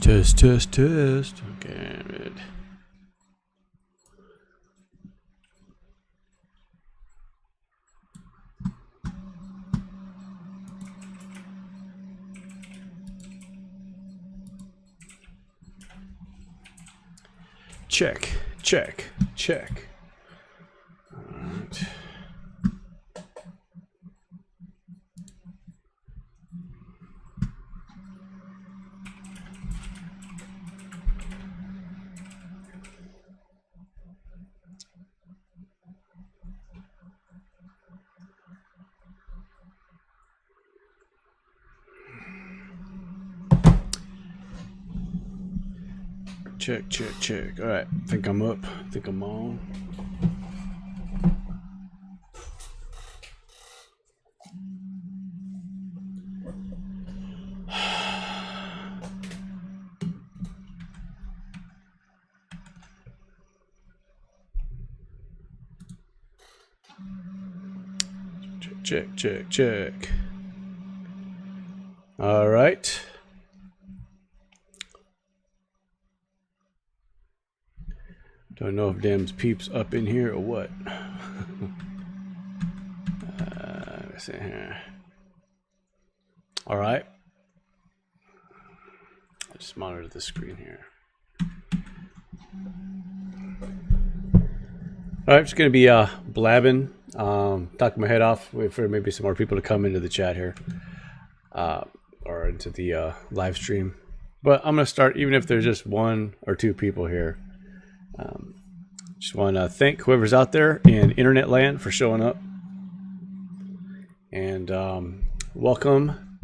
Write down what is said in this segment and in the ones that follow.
Test, test, test. Okay, good. Check, check, check. All right. Check, check, check. All right. Think I'm up. Think I'm on. Check, check, check. All right. Don't know if Dam's peeps up in here or what. Let's see here. All right. I'll just monitor the screen here. All right, I'm just going to be blabbing, talking my head off, wait for maybe some more people to come into the chat here, or into the live stream. But I'm going to start, even if there's just one or two people here. Just want to thank whoever's out there in internet land for showing up. And welcome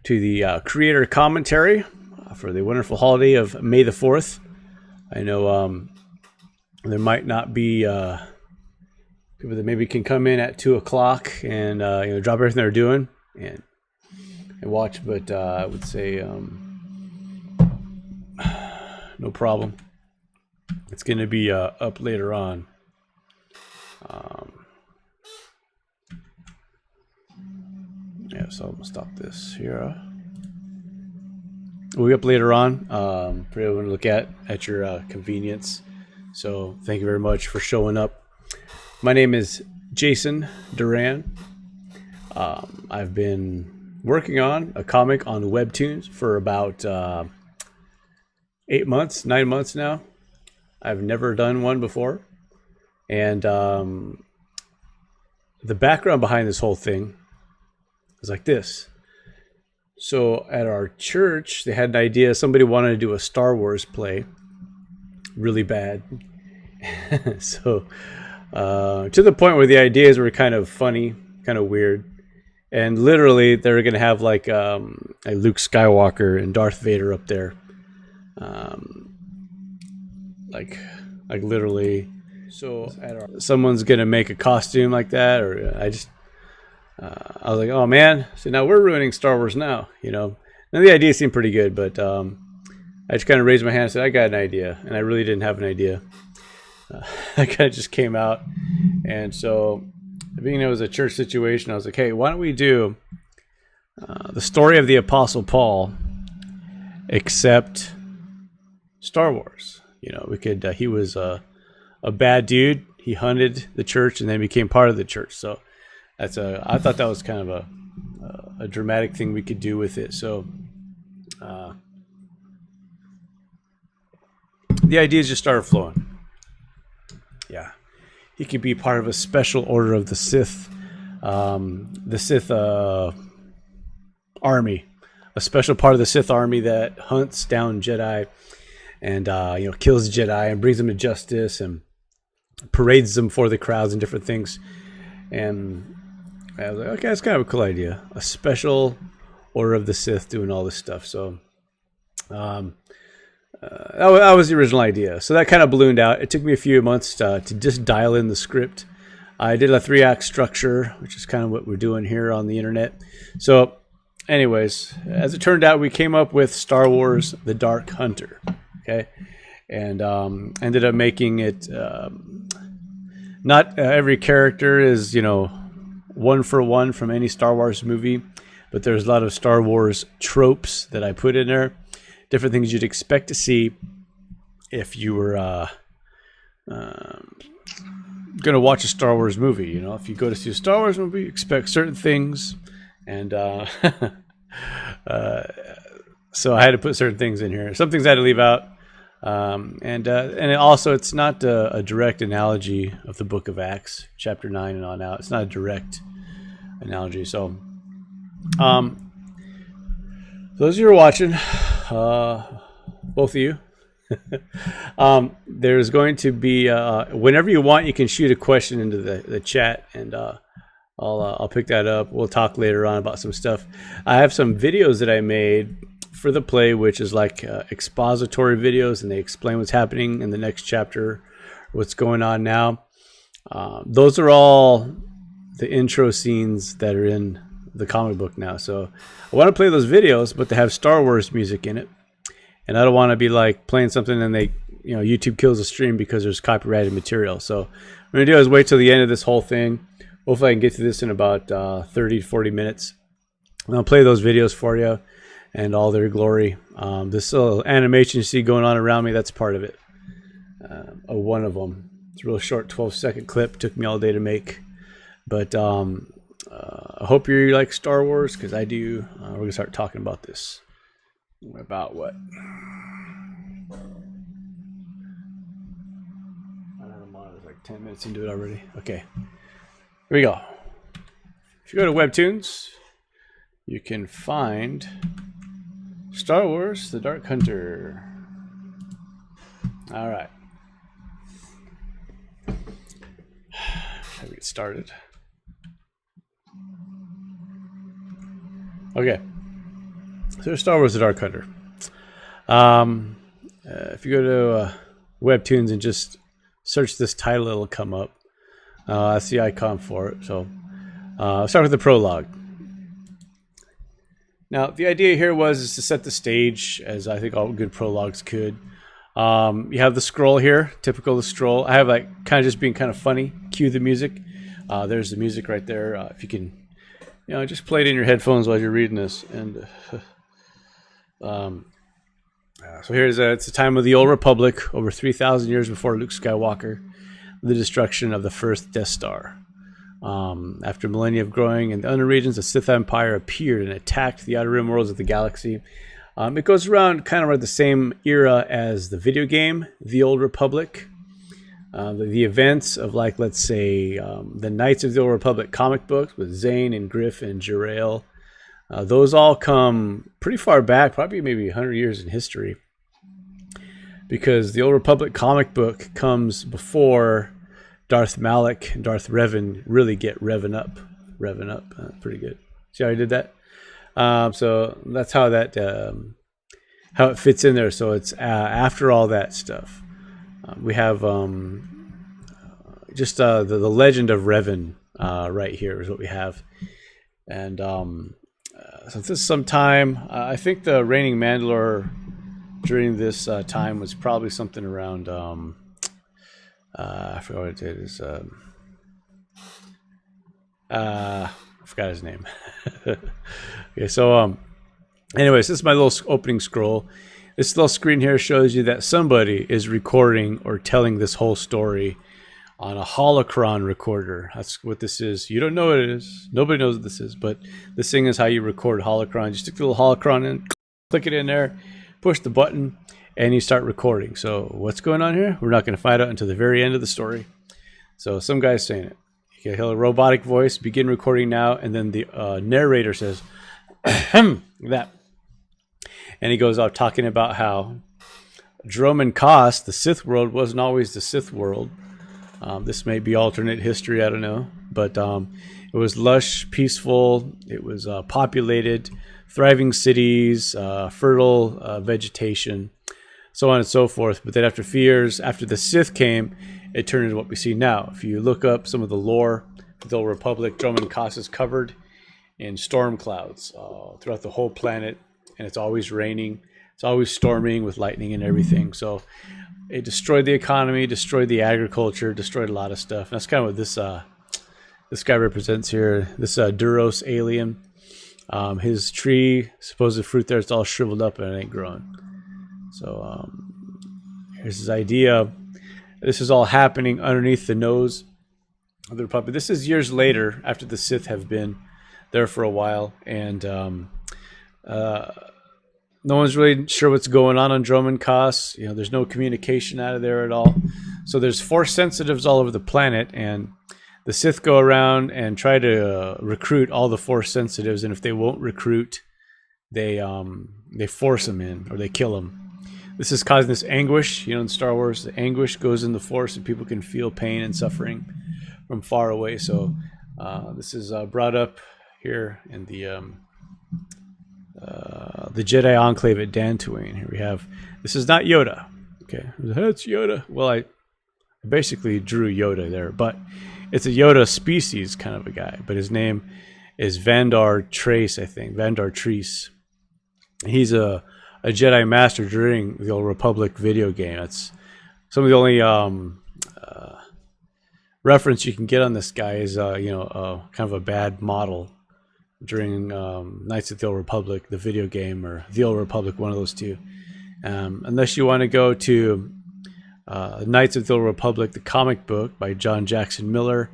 to the creator commentary for the wonderful holiday of May the 4th. I know there might not be people that maybe can come in at 2 o'clock and drop everything they're doing and watch, but I would say no problem. It's going to be up later on. Yeah, so I'm going to stop this here. We'll be up later on for everyone to look at your convenience. So thank you very much for showing up. My name is Jason Duran. I've been working on a comic on Webtoons for about 9 months now. I've never done one before. And the background behind this whole thing is like this. So at our church, they had an idea. Somebody wanted to do a Star Wars play really bad. So to the point where the ideas were kind of funny, kind of weird. And literally, they're going to have like a Luke Skywalker and Darth Vader up there. Like literally. So someone's going to make a costume like that. Or I was like, oh man. So now we're ruining Star Wars now, And the idea seemed pretty good, but I just kind of raised my hand and said, I got an idea. And I really didn't have an idea. I kind of just came out. And so, being it was a church situation, I was like, hey, why don't we do the story of the Apostle Paul, except Star Wars? We could, he was a bad dude. He hunted the church and then became part of the church. So I thought that was kind of a dramatic thing we could do with it. So the ideas just started flowing. Yeah, he could be part of a special order of the Sith army, a special part of the Sith army that hunts down Jedi and kills Jedi and brings them to justice and parades them for the crowds and different things. And I was like, okay, that's kind of a cool idea. A special order of the Sith doing all this stuff. So that was the original idea. So that kind of ballooned out. It took me a few months to just dial in the script. I did a 3-act structure, which is kind of what we're doing here on the internet. So anyways, as it turned out, we came up with Star Wars The Dark Hunter. Okay. And ended up making it not every character is, one for one from any Star Wars movie, but there's a lot of Star Wars tropes that I put in there different things you'd expect to see if you were going to watch a Star Wars movie. You know, if you go to see a Star Wars movie, expect certain things, and so I had to put certain things in here. Some things I had to leave out, and also it's not a direct analogy of the Book of Acts, chapter 9 and on out. It's not a direct analogy. So, those of you who are watching, both of you. There's going to be whenever you want, you can shoot a question into the chat, and I'll pick that up. We'll talk later on about some stuff. I have some videos that I made for the play, which is like expository videos, and they explain what's happening in the next chapter, what's going on now. Those are all the intro scenes that are in the comic book now. So I want to play those videos, but they have Star Wars music in it. And I don't want to be like playing something and YouTube kills the stream because there's copyrighted material. So what I'm going to do is wait till the end of this whole thing. Hopefully I can get to this in about 30 to 40 minutes. And I'll play those videos for you and all their glory. This little animation you see going on around me, that's part of it. One of them. It's a real short 12-second clip. Took me all day to make. But I hope you like Star Wars, because I do. We're going to start talking about this. About what? I don't know, it's like 10 minutes into it already. Okay, here we go. If you go to Webtoons, you can find Star Wars: The Dark Hunter. All right. How do we get started? Okay. So Star Wars: The Dark Hunter. If you go to Webtoons and just search this title, it'll come up. That's the icon for it. So I'll start with the prologue. Now, the idea here is to set the stage, as I think all good prologues could. You have the scroll here, typical of the scroll. I have like kind of just being kind of funny. Cue the music. There's the music right there. If you can, just play it in your headphones while you're reading this. And so here's it's the time of the Old Republic, over 3,000 years before Luke Skywalker, the destruction of the first Death Star. After millennia of growing in the Unknown regions, the Sith Empire appeared and attacked the outer rim worlds of the galaxy. It goes around kind of at the same era as the video game, The Old Republic. The events of, like, let's say, the Knights of the Old Republic comic books with Zane and Griff and Jarael. Those all come pretty far back, probably maybe 100 years in history. Because the Old Republic comic book comes before Darth Malak and Darth Revan really get revving up. Pretty good. See how I did that? So that's how how it fits in there. So it's after all that stuff. We have just the legend of Revan right here is what we have. And so this is some time. I think the reigning Mandalore during this time was probably something around I forgot what it is. I forgot his name. Okay, so anyways, this is my little opening scroll. This little screen here shows you that somebody is recording or telling this whole story on a holocron recorder. That's what this is. You don't know what it is. Nobody knows what this is, but this thing is how you record holocron. You stick the little holocron in, click it in there, push the button, and you start recording. So what's going on here? We're not going to find out until the very end of the story. So some guy's saying it. You hear a robotic voice, begin recording now, and then the narrator says, that. And he goes off talking about how Droman Koss, the Sith world, wasn't always the Sith world. This may be alternate history, I don't know. But it was lush, peaceful, it was populated, thriving cities, fertile vegetation, so on and so forth. But then after a few years, after the Sith came, it turned into what we see now. If you look up some of the lore of the Old Republic, Droman Koss is covered in storm clouds throughout the whole planet, and it's always raining. It's always storming with lightning and everything. So it destroyed the economy, destroyed the agriculture, destroyed a lot of stuff. And that's kind of what this guy represents here. This Duros alien. His tree, supposed fruit there, it's all shriveled up and it ain't growing. So here's his idea. This is all happening underneath the nose of the Republic. This is years later, after the Sith have been there for a while, and no one's really sure what's going on Droman Kos. You know, there's no communication out of there at all. So there's Force sensitives all over the planet, and the Sith go around and try to recruit all the Force sensitives, and if they won't recruit, they force them in, or they kill them. This is causing this anguish. You know, in Star Wars, the anguish goes in the Force, and people can feel pain and suffering from far away. So this is brought up here in the Jedi Enclave at Dantooine. Here we have, this is not Yoda. Okay, that's Yoda. Well, I basically drew Yoda there, but it's a Yoda species kind of a guy. But his name is Vandar Trace, I think. Vandar Treese. He's a Jedi Master during the Old Republic video game. That's some of the only reference you can get on this guy is kind of a bad model during Knights of the Old Republic, the video game, or the Old Republic, one of those two. Unless you want to go to Knights of the Old Republic, the comic book by John Jackson Miller,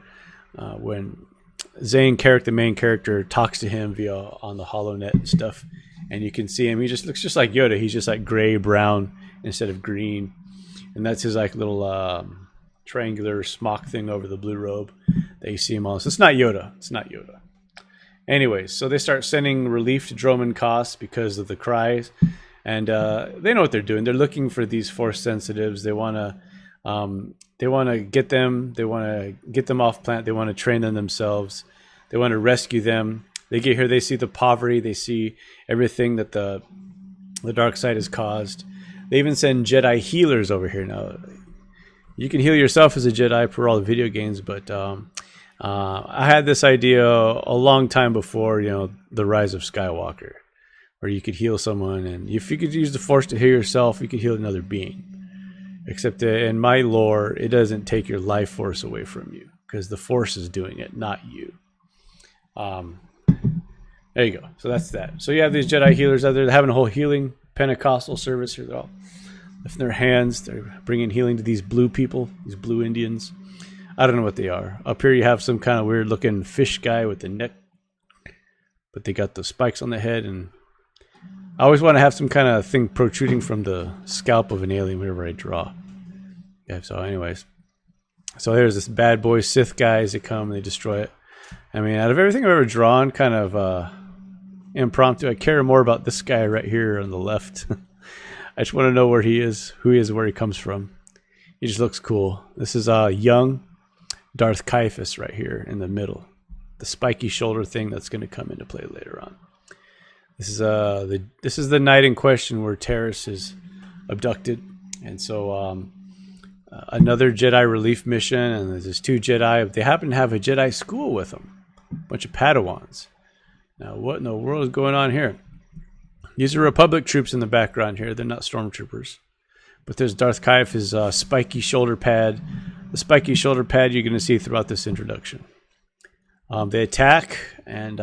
when Zane Carrick, the main character, talks to him on the HoloNet and stuff, and you can see him. He just looks just like Yoda. He's just like gray, brown instead of green, and that's his like little triangular smock thing over the blue robe that you see him on. So it's not Yoda. It's not Yoda. Anyways, so they start sending relief to Droman Kos because of the cries, and they know what they're doing. They're looking for these Force sensitives. They want to get them. They want to get them off planet. They want to train them themselves. They want to rescue them. They get here. They see the poverty. They see everything that the dark side has caused. They even send Jedi healers over here. Now, you can heal yourself as a Jedi per all the video games, but I had this idea a long time before, the Rise of Skywalker, where you could heal someone, and if you could use the Force to heal yourself, you could heal another being. Except in my lore, it doesn't take your life force away from you, because the Force is doing it, not you. There you go. So that's that. So you have these Jedi healers out there. They're having a whole healing Pentecostal service here. They're all lifting their hands. They're bringing healing to these blue people, these blue Indians. I don't know what they are. Up here you have some kind of weird looking fish guy with the neck, but they got the spikes on the head, and I always want to have some kind of thing protruding from the scalp of an alien whenever I draw. Yeah, so anyways. So there's this bad boy Sith guys that come and they destroy it. I mean, out of everything I've ever drawn, kind of impromptu, I care more about this guy right here on the left. I just want to know where he is, who he is, where he comes from. He just looks cool. This is young Darth Caiaphas right here in the middle. The spiky shoulder thing that's going to come into play later on. This is the night in question where Terrace is abducted, and so another Jedi relief mission, and there's two Jedi. They happen to have a Jedi school with them, a bunch of Padawans. Now, what in the world is going on here? These are Republic troops in the background here. They're not stormtroopers, but there's Darth Caiaphas' spiky shoulder pad. The spiky shoulder pad you're going to see throughout this introduction. They attack, and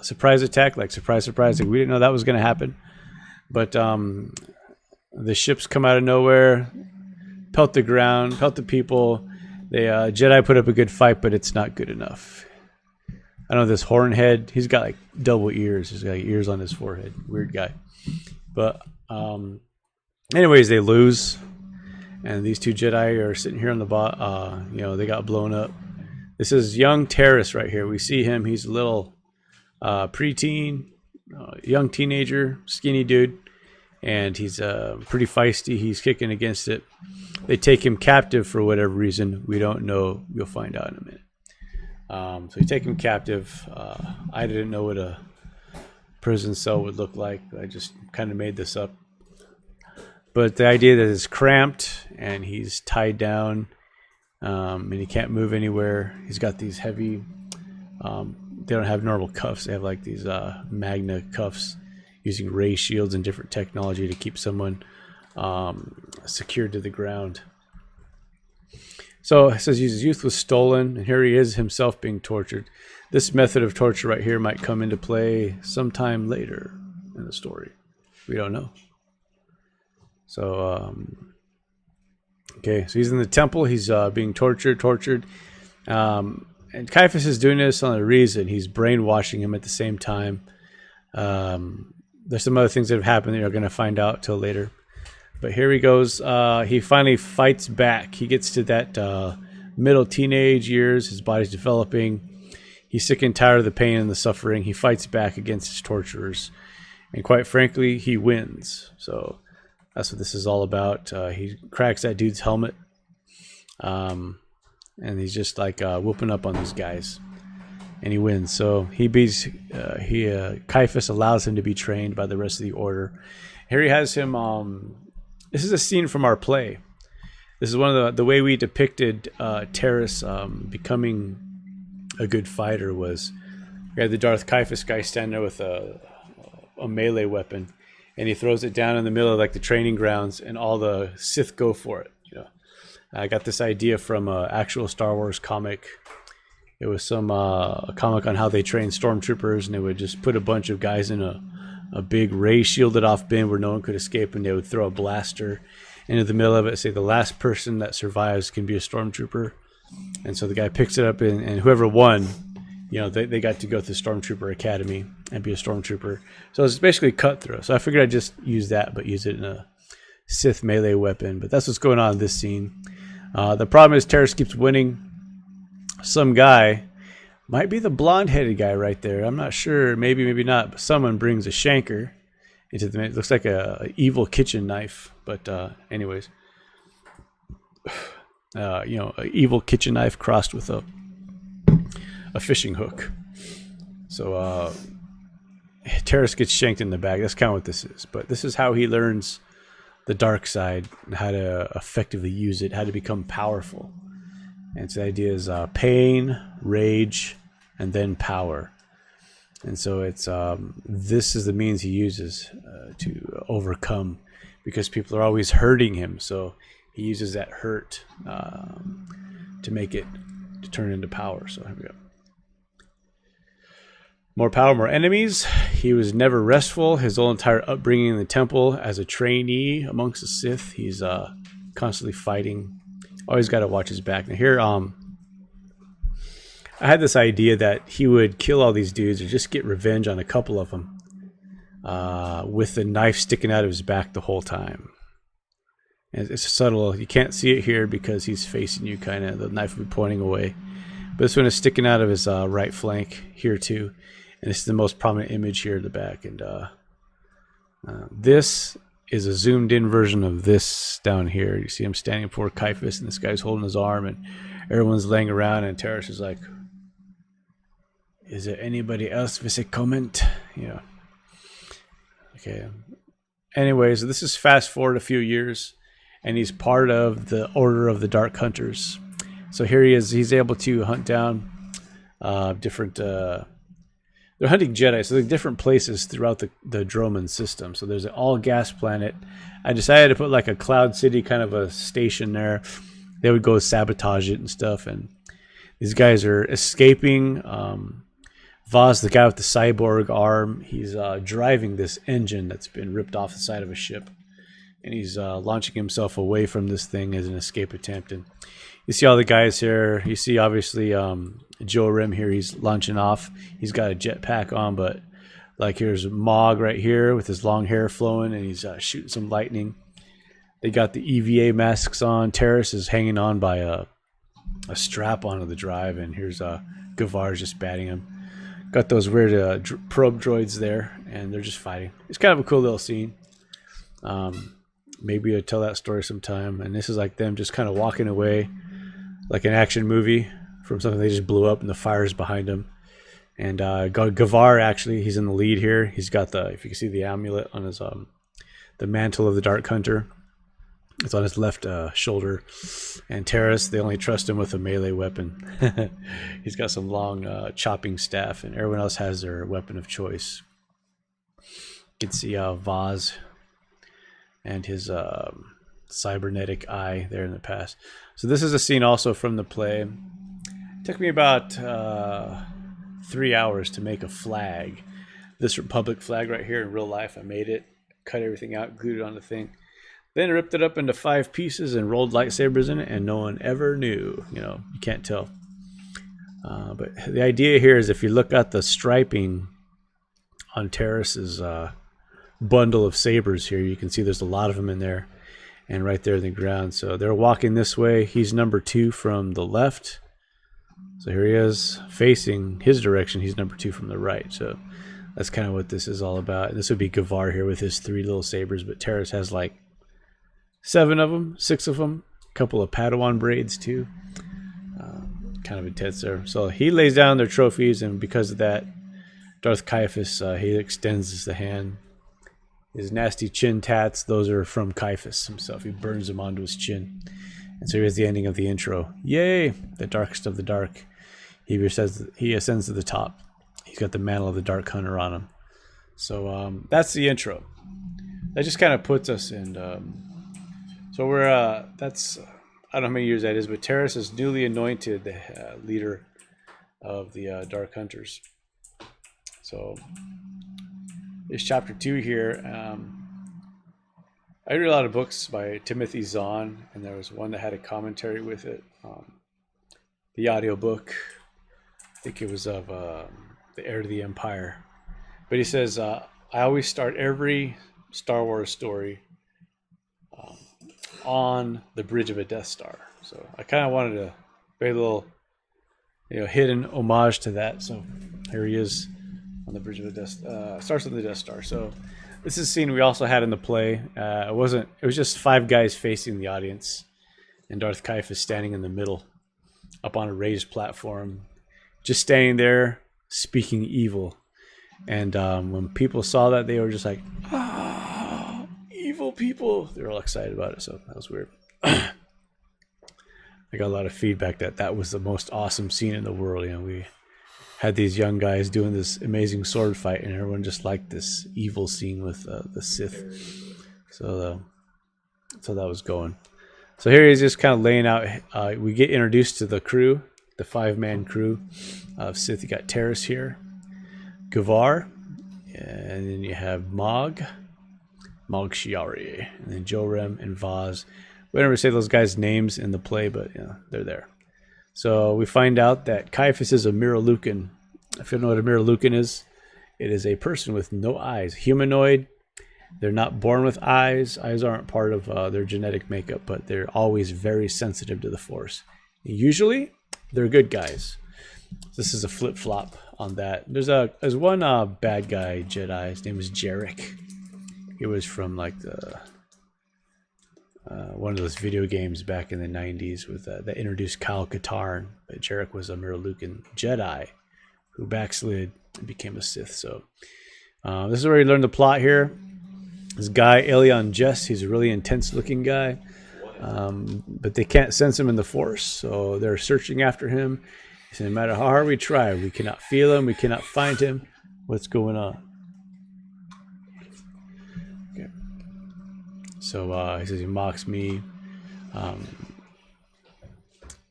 surprise attack, like surprise, surprise. Like we didn't know that was going to happen. But the ships come out of nowhere, pelt the ground, pelt the people. They Jedi put up a good fight, but it's not good enough. I know this Hornhead, he's got like double ears. He's got like ears on his forehead. Weird guy. But anyways, they lose. And these two Jedi are sitting here on the bottom. They got blown up. This is young Terrace right here. We see him. He's a little preteen, young teenager, skinny dude. And he's pretty feisty. He's kicking against it. They take him captive for whatever reason. We don't know. You'll find out in a minute. So you take him captive. I didn't know what a prison cell would look like. I just kind of made this up. But the idea that it's cramped and he's tied down and he can't move anywhere. He's got these heavy, they don't have normal cuffs. They have like these magna cuffs using ray shields and different technology to keep someone secured to the ground. So it says his youth was stolen, and here he is himself being tortured. This method of torture right here might come into play sometime later in the story. We don't know. So okay, so he's in the temple. He's being tortured. And Caiaphas is doing this on a reason. He's brainwashing him at the same time. There's some other things that have happened that you're going to find out till later. But here he goes. He finally fights back. He gets to that middle teenage years. His body's developing. He's sick and tired of the pain and the suffering. He fights back against his torturers. And quite frankly, he wins. So that's what this is all about. He cracks that dude's helmet. And he's just like whooping up on these guys. And he wins. So he beats. Caiaphas allows him to be trained by the rest of the order. Here he has him. This is a scene from our play. This is one of the way we depicted Terrace becoming a good fighter was we had the Darth Caiaphas guy standing there with a melee weapon, and he throws it down in the middle of like the training grounds, and all the Sith go for it. I got this idea from an actual Star Wars comic. It was some a comic on how they train stormtroopers, and they would just put a bunch of guys in a big ray shielded off bin where no one could escape, and they would throw a blaster into the middle of it, say the last person that survives can be a stormtrooper. And so the guy picks it up, and whoever won, they got to go to Stormtrooper Academy and be a stormtrooper. So it's basically cutthroat. So I figured I'd just use that, but use it in a Sith melee weapon. But that's what's going on in this scene. The problem is Terrace keeps winning. Some guy, might be the blonde-headed guy right there. I'm not sure. Maybe not. But someone brings a shanker into the. It looks like a evil kitchen knife. But anyways. An evil kitchen knife crossed with a fishing hook. So Terrace gets shanked in the back. That's kind of what this is. But this is how he learns the dark side, how to effectively use it, how to become powerful. And so the idea is pain, rage, and then power. And so it's this is the means he uses to overcome, because people are always hurting him. So he uses that hurt to make it to turn into power. So here we go. More power, more enemies. He was never restful. His whole entire upbringing in the temple as a trainee amongst the Sith, he's constantly fighting. Always got to watch his back. Now here, I had this idea that he would kill all these dudes or just get revenge on a couple of them with the knife sticking out of his back the whole time. And it's subtle. You can't see it here because he's facing you, kind of. The knife will be pointing away. But this one is sticking out of his right flank here too. And this is the most prominent image here in the back. And this is a zoomed in version of this down here. You see him standing before Caiaphas, and this guy's holding his arm, and everyone's laying around, and Terrace is like, is there anybody else with a comment? Okay. Anyways, this is fast forward a few years, and he's part of the Order of the Dark Hunters. So here he is. He's able to hunt down different... they're hunting Jedi, so they're different places throughout the Droman system. So there's an all-gas planet. I decided to put like a Cloud City kind of a station there. They would go sabotage it and stuff. And these guys are escaping. Vaz, the guy with the cyborg arm, he's driving this engine that's been ripped off the side of a ship. And he's launching himself away from this thing as an escape attempt. And you see all the guys here. You see, obviously, Joe Rim here. He's launching off. He's got a jetpack on, but like here's Mog right here with his long hair flowing, and he's shooting some lightning. They got the EVA masks on. Terrace is hanging on by a strap onto the drive, and here's Gavar's just batting him. Got those weird probe droids there, and they're just fighting. It's kind of a cool little scene. Maybe I'll tell that story sometime. And this is like them just kind of walking away like an action movie from something they just blew up, and the fire's behind them. And Gavar, actually, he's in the lead here. He's got the, if you can see the amulet on his, the mantle of the Dark Hunter. It's on his left shoulder. And Terrace, they only trust him with a melee weapon. He's got some long chopping staff, and everyone else has their weapon of choice. You can see Vaz and his cybernetic eye there in the past. So this is a scene also from the play. It took me about 3 hours to make a flag. This Republic flag right here in real life, I made it, cut everything out, glued it on the thing. Then ripped it up into 5 pieces and rolled lightsabers in it, and no one ever knew. You know, you can't tell. But the idea here is if you look at the striping on Terrace's bundle of sabers here, you can see there's a lot of them in there and right there in the ground. So they're walking this way. He's number 2 from the left. So here he is facing his direction. He's number 2 from the right. So that's kind of what this is all about. This would be Gavar here with his 3 little sabers, but Terrace has like 7 of them, 6 of them, a couple of Padawan braids too. Kind of intense there. So he lays down their trophies, and because of that, Darth Caiaphas, he extends the hand. His nasty chin tats, those are from Caiaphas himself. He burns them onto his chin. And so here's the ending of the intro. Yay! The darkest of the dark. He ascends to the top. He's got the mantle of the Dark Hunter on him. So that's the intro. That just kind of puts us in. So we're that's I don't know how many years that is, but Terrace is newly anointed the leader of the Dark Hunters. So it's chapter 2 here. I read a lot of books by Timothy Zahn, and there was one that had a commentary with it. The audiobook, I think it was of The Heir to the Empire. But he says, I always start every Star Wars story on the bridge of a Death Star. So I kind of wanted to pay a little, hidden homage to that. So here he is on the bridge of the Death. Starts on the Death Star. So this is a scene we also had in the play. It was just 5 guys facing the audience, and Darth Caiaphas standing in the middle, up on a raised platform, just standing there speaking evil. And when people saw that, they were just like, "Ah, evil people!" They were all excited about it. So that was weird. I got a lot of feedback that was the most awesome scene in the world. We had these young guys doing this amazing sword fight, and everyone just liked this evil scene with the Sith. So that was going. So here he's just kind of laying out. We get introduced to the crew, the 5-man crew of Sith. You got Terrace here, Gavar, and then you have Mog Shiari, and then Jorem and Vaz. We never say those guys' names in the play, but they're there. So we find out that Caiaphas is a Miralukan. If you don't know what a Miralukan is, it is a person with no eyes, humanoid. They're not born with eyes. Eyes aren't part of their genetic makeup, but they're always very sensitive to the Force. Usually, they're good guys. This is a flip-flop on that. There's one bad guy Jedi. His name is Jarek. He was from like the one of those video games back in the 90s with that introduced Kyle Katarn. But Jarek was a Miralukan Jedi who backslid and became a Sith. So this is where you learn the plot here. This guy, Elion Jess, he's a really intense-looking guy. But they can't sense him in the Force, so they're searching after him. He said, no matter how hard we try, we cannot feel him, we cannot find him. What's going on? Okay. So he says he mocks me.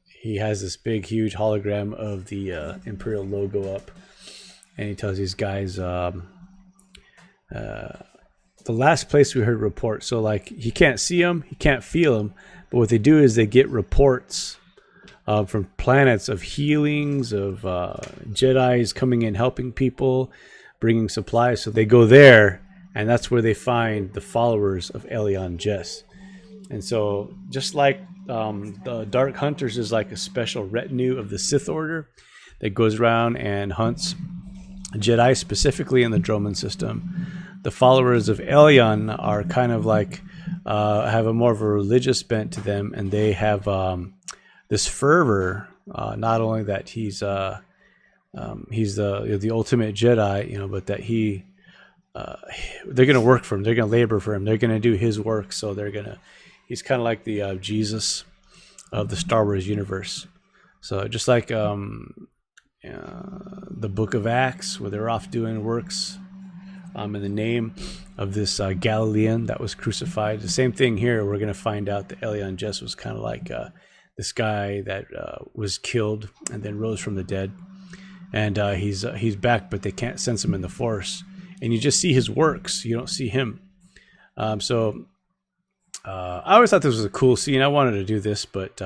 He has this big, huge hologram of the Imperial logo up, and he tells these guys the last place we heard reports. So like he can't see them, he can't feel them, but what they do is they get reports from planets of healings, of Jedis coming in helping people, bringing supplies. So they go there, and that's where they find the followers of Elion Jess. And so just like the Dark Hunters is like a special retinue of the Sith Order that goes around and hunts Jedi, specifically in the Droman system, the followers of Elion are kind of like have a more of a religious bent to them, and they have this fervor. Not only that he's the ultimate Jedi, but that they're going to work for him, they're going to labor for him, they're going to do his work. So he's kind of like the Jesus of the Star Wars universe. So just like the Book of Acts, where they're off doing works in the name of this Galilean that was crucified. The same thing here. We're going to find out that Elion Jess was kind of like this guy that was killed and then rose from the dead. And he's back, but they can't sense him in the Force. And you just see his works. You don't see him. So I always thought this was a cool scene. I wanted to do this, but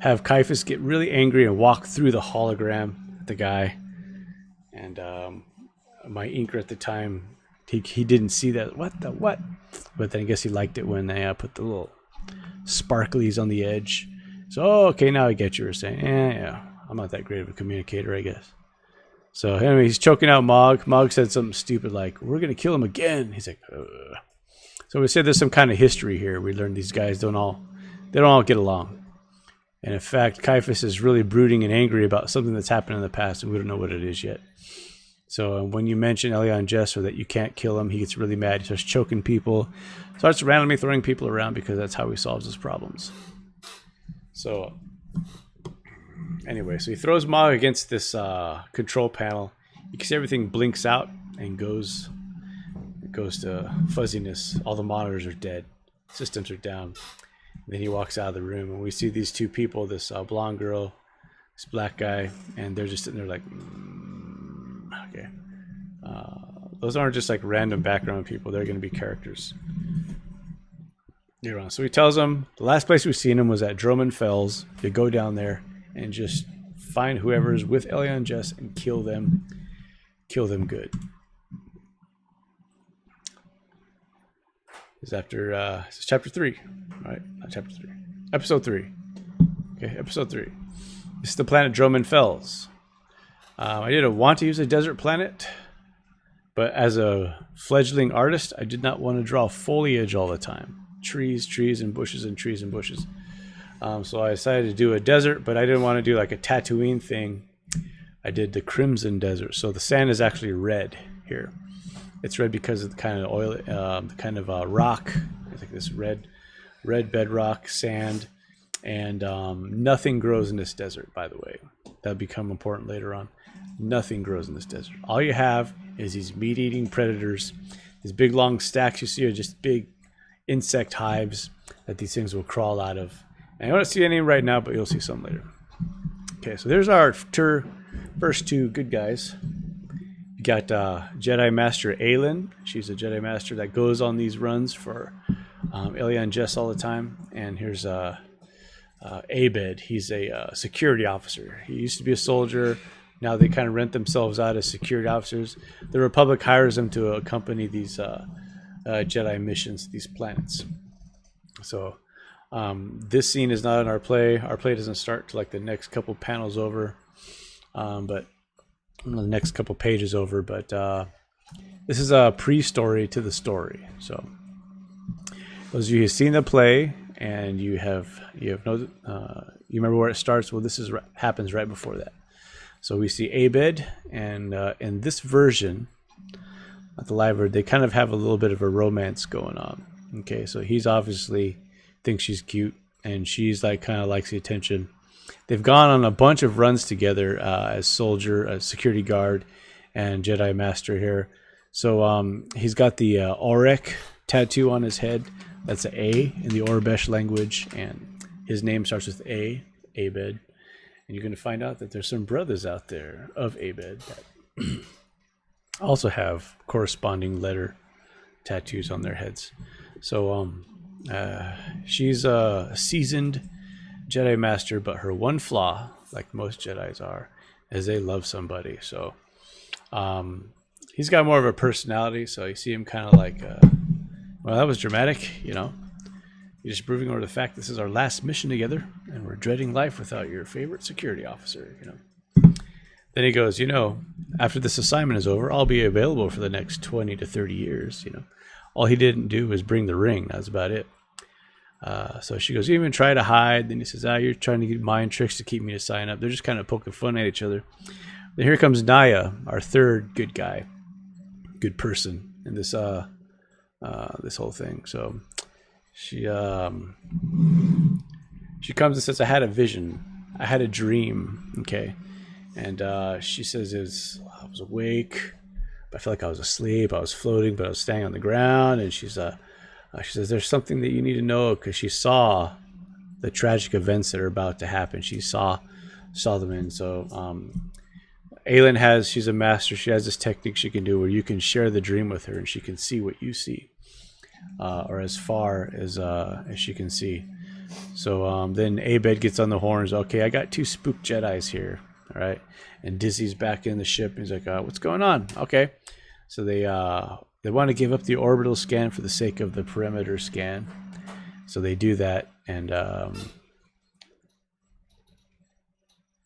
have Caiaphas get really angry and walk through the hologram at the guy. And my inker at the time, he didn't see that. What? But then I guess he liked it when they put the little sparklies on the edge. So, okay, now I get you were saying. Yeah, I'm not that great of a communicator, I guess. So anyway, he's choking out Mog. Mog said something stupid like, "We're going to kill him again." He's like, ugh. So we said there's some kind of history here. We learned these guys don't all get along. And in fact, Caiaphas is really brooding and angry about something that's happened in the past, and we don't know what it is yet. So when you mention Elion Jess or that you can't kill him, he gets really mad. He starts choking people, starts randomly throwing people around because that's how he solves his problems. So anyway, so he throws Mog against this control panel. You can see everything blinks out and goes to fuzziness. All the monitors are dead. Systems are down. And then he walks out of the room, and we see these two people, this blonde girl, this black guy, and they're just sitting there like, okay. Those aren't just like random background people. They're going to be characters. So he tells them the last place we've seen him was at Drummond Fells. You go down there and just find whoever's with Elion Jess and kill them. Kill them good. Is after this is chapter 3, right? Not chapter 3. Episode 3. Okay, episode 3. This is the planet Drummond Fells. I didn't want to use a desert planet, but as a fledgling artist, I did not want to draw foliage all the time. Trees, and bushes, and trees and bushes. So I decided to do a desert, but I didn't want to do like a Tatooine thing. I did the Crimson Desert. So the sand is actually red here. It's red because of the kind of oil, the kind of rock. It's like this red bedrock, sand, and nothing grows in this desert, by the way. That'll become important later on. Nothing grows in this desert. All you have is these meat-eating predators. These big, long stacks you see are just big insect hives that these things will crawl out of. And I don't see any right now, but you'll see some later. Okay, so there's our first two good guys. You got Jedi Master Aelin. She's a Jedi Master that goes on these runs for Elion Jess all the time. And here's Abed. He's a security officer. He used to be a soldier. Now they kind of rent themselves out as security officers. The Republic hires them to accompany these Jedi missions, these planets. So this scene is not in our play. Our play doesn't start till like the next couple panels over, but the next couple pages over. But this is a pre-story to the story. So those of you who've seen the play and you know you remember where it starts. Well, this happens right before that. So we see Abed, and in this version, at the live version, they kind of have a little bit of a romance going on. Okay, so he's obviously thinks she's cute, and she's like kind of likes the attention. They've gone on a bunch of runs together as soldier, as security guard, and Jedi Master here. So he's got the Aurek tattoo on his head. That's an A in the Orbesh language, and his name starts with A, Abed. And you're going to find out that there's some brothers out there of Abed that also have corresponding letter tattoos on their heads. So she's a seasoned Jedi Master, but her one flaw, like most Jedis are, is they love somebody. So he's got more of a personality, so you see him kind of like, well, that was dramatic, you know. You're just proving over the fact this is our last mission together, and we're dreading life without your favorite security officer, you know. Then he goes, you know, after this assignment is over, I'll be available for the next 20 to 30 years, you know. All he didn't do was bring the ring. That's about it. So she goes, you even try to hide. Then he says, you're trying to get mind tricks to keep me to sign up. They're just kind of poking fun at each other. Then here comes Naya, our third good guy, good person in this this whole thing. So she comes and says, I had a vision. I had a dream. Okay. And she says, I was awake, but I felt like I was asleep. I was floating, but I was staying on the ground. And she says, there's something that you need to know, because she saw the tragic events that are about to happen. She saw them. And so Aelin she's a master. She has this technique she can do where you can share the dream with her and she can see what you see. or as far as she can see. So then Abed gets on the horns. Okay, I got 2 spook Jedis here. All right, and Dizzy's back in the ship. He's like, "What's going on?" Okay, so they want to give up the orbital scan for the sake of the perimeter scan. So they do that, and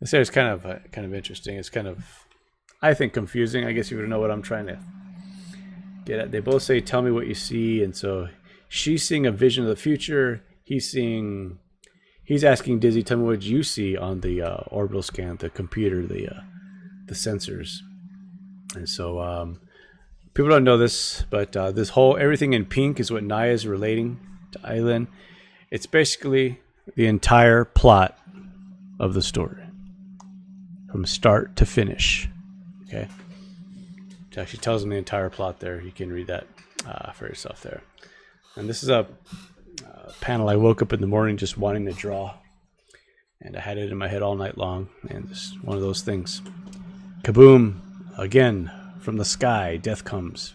this is kind of interesting. It's kind of, I think, confusing. I guess you would know what I'm trying to get at. They both say, "Tell me what you see," and so she's seeing a vision of the future. He's asking Dizzy, "Tell me what you see on the orbital scan, the computer, the sensors." And so people don't know this, but this whole everything in pink is what Naya is relating to Aylin. It's basically the entire plot of the story, from start to finish. Okay, it actually tells them the entire plot there. You can read that for yourself there. And this is a panel I woke up in the morning just wanting to draw, and I had it in my head all night long, and it's one of those things. Kaboom! Again, from the sky, death comes.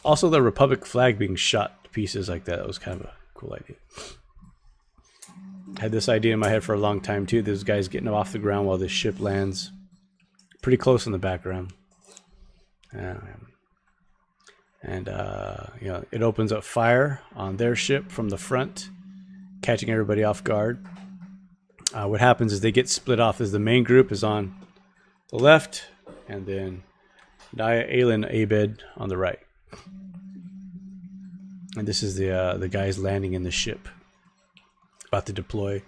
Also, the Republic flag being shot to pieces like that was kind of a cool idea. I had this idea in my head for a long time too. Those guys getting off the ground while this ship lands, pretty close in the background. And it opens up fire on their ship from the front, catching everybody off guard. What happens is they get split off as the main group is on the left, and then Naya, Aylin, Abed on the right. And this is the guys landing in the ship, about to deploy.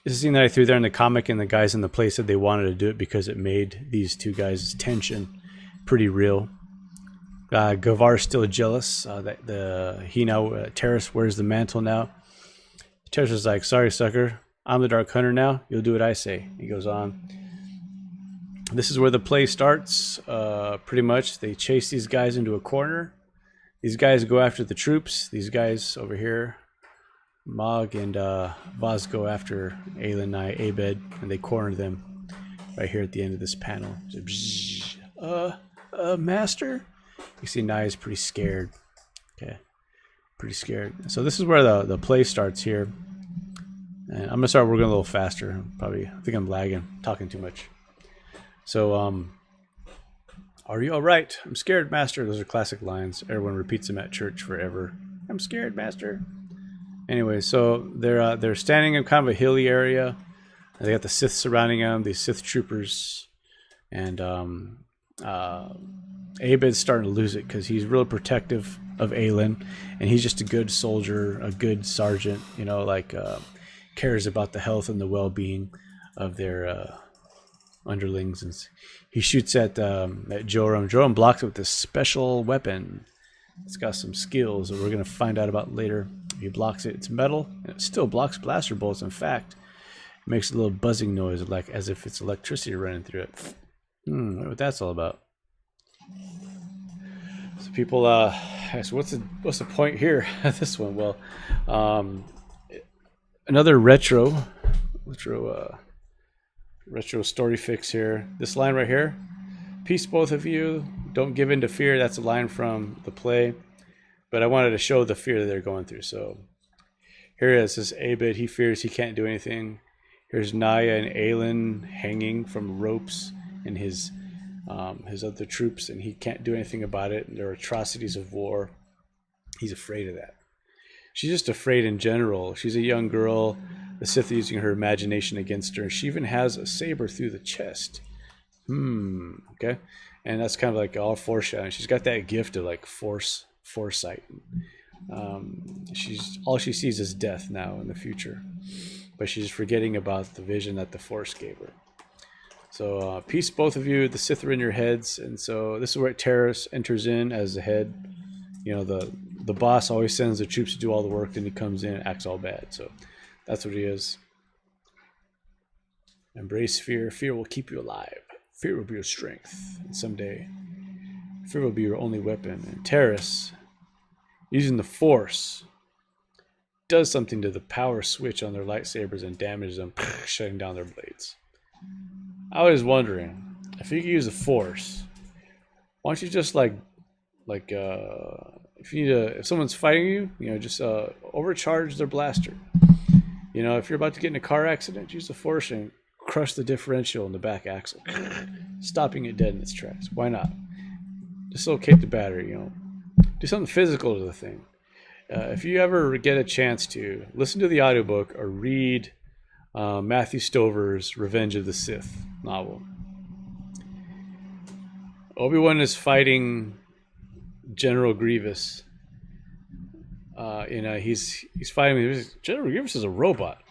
This is a scene that I threw there in the comic, and the guys in the play said they wanted to do it because it made these two guys' tension pretty real. Gavar's still jealous that Terrace wears the mantle now. Terrace is like, "Sorry, sucker. I'm the Dark Hunter now. You'll do what I say." He goes on. This is where the play starts. Pretty much, they chase these guys into a corner. These guys go after the troops. These guys over here, Mog and Vaz, go after Aylin, Naya, Abed, and they corner them right here at the end of this panel. Master? You see Naya's pretty scared. Okay. Pretty scared. So this is where the play starts here. And I'm going to start working a little faster. I think I'm lagging, talking too much. So, "Are you all right? I'm scared, Master." Those are classic lines. Everyone repeats them at church forever. "I'm scared, Master." Anyway, so they're standing in kind of a hilly area. They got the Sith surrounding them, these Sith troopers. And Abed's starting to lose it because he's real protective of Aylin, and he's just a good soldier, a good sergeant, cares about the health and the well-being of their underlings. And he shoots at Joram. Joram blocks it with this special weapon. It's got some skills that we're going to find out about later. He blocks it. It's metal, and it still blocks blaster bolts. In fact, it makes a little buzzing noise, like as if it's electricity running through it. Wonder what that's all about. So people ask, what's the point here? This one, well, another retro story fix here. This line right here: "Peace, both of you. Don't give in to fear." That's a line from the play, but I wanted to show the fear that they're going through. So here it is. This is Abed. He fears he can't do anything. Here's Naya and Aylin hanging from ropes in his other troops, and he can't do anything about it. And there are atrocities of war. He's afraid of that. She's just afraid in general. She's a young girl. The Sith are using her imagination against her. She even has a saber through the chest. Okay. And that's kind of like all foreshadowing. She's got that gift of like foresight. All she sees is death now in the future, but she's forgetting about the vision that the Force gave her. So, "Peace, both of you. The Sith are in your heads." And so this is where Terrace enters in as the head. The boss always sends the troops to do all the work, then he comes in and acts all bad. So that's what he is. "Embrace fear. Fear will keep you alive. Fear will be your strength. And someday, fear will be your only weapon." And Terrace, using the Force, does something to the power switch on their lightsabers and damages them, shutting down their blades. I was wondering, if you could use the Force, why don't you just Like if someone's fighting you, just overcharge their blaster. If you're about to get in a car accident, use the force and crush the differential in the back axle, stopping it dead in its tracks. Why not? Dislocate the battery. Do something physical to the thing. If you ever get a chance to listen to the audiobook or read Matthew Stover's Revenge of the Sith novel, Obi-Wan is fighting General Grievous. He's fighting. General Grievous is a robot,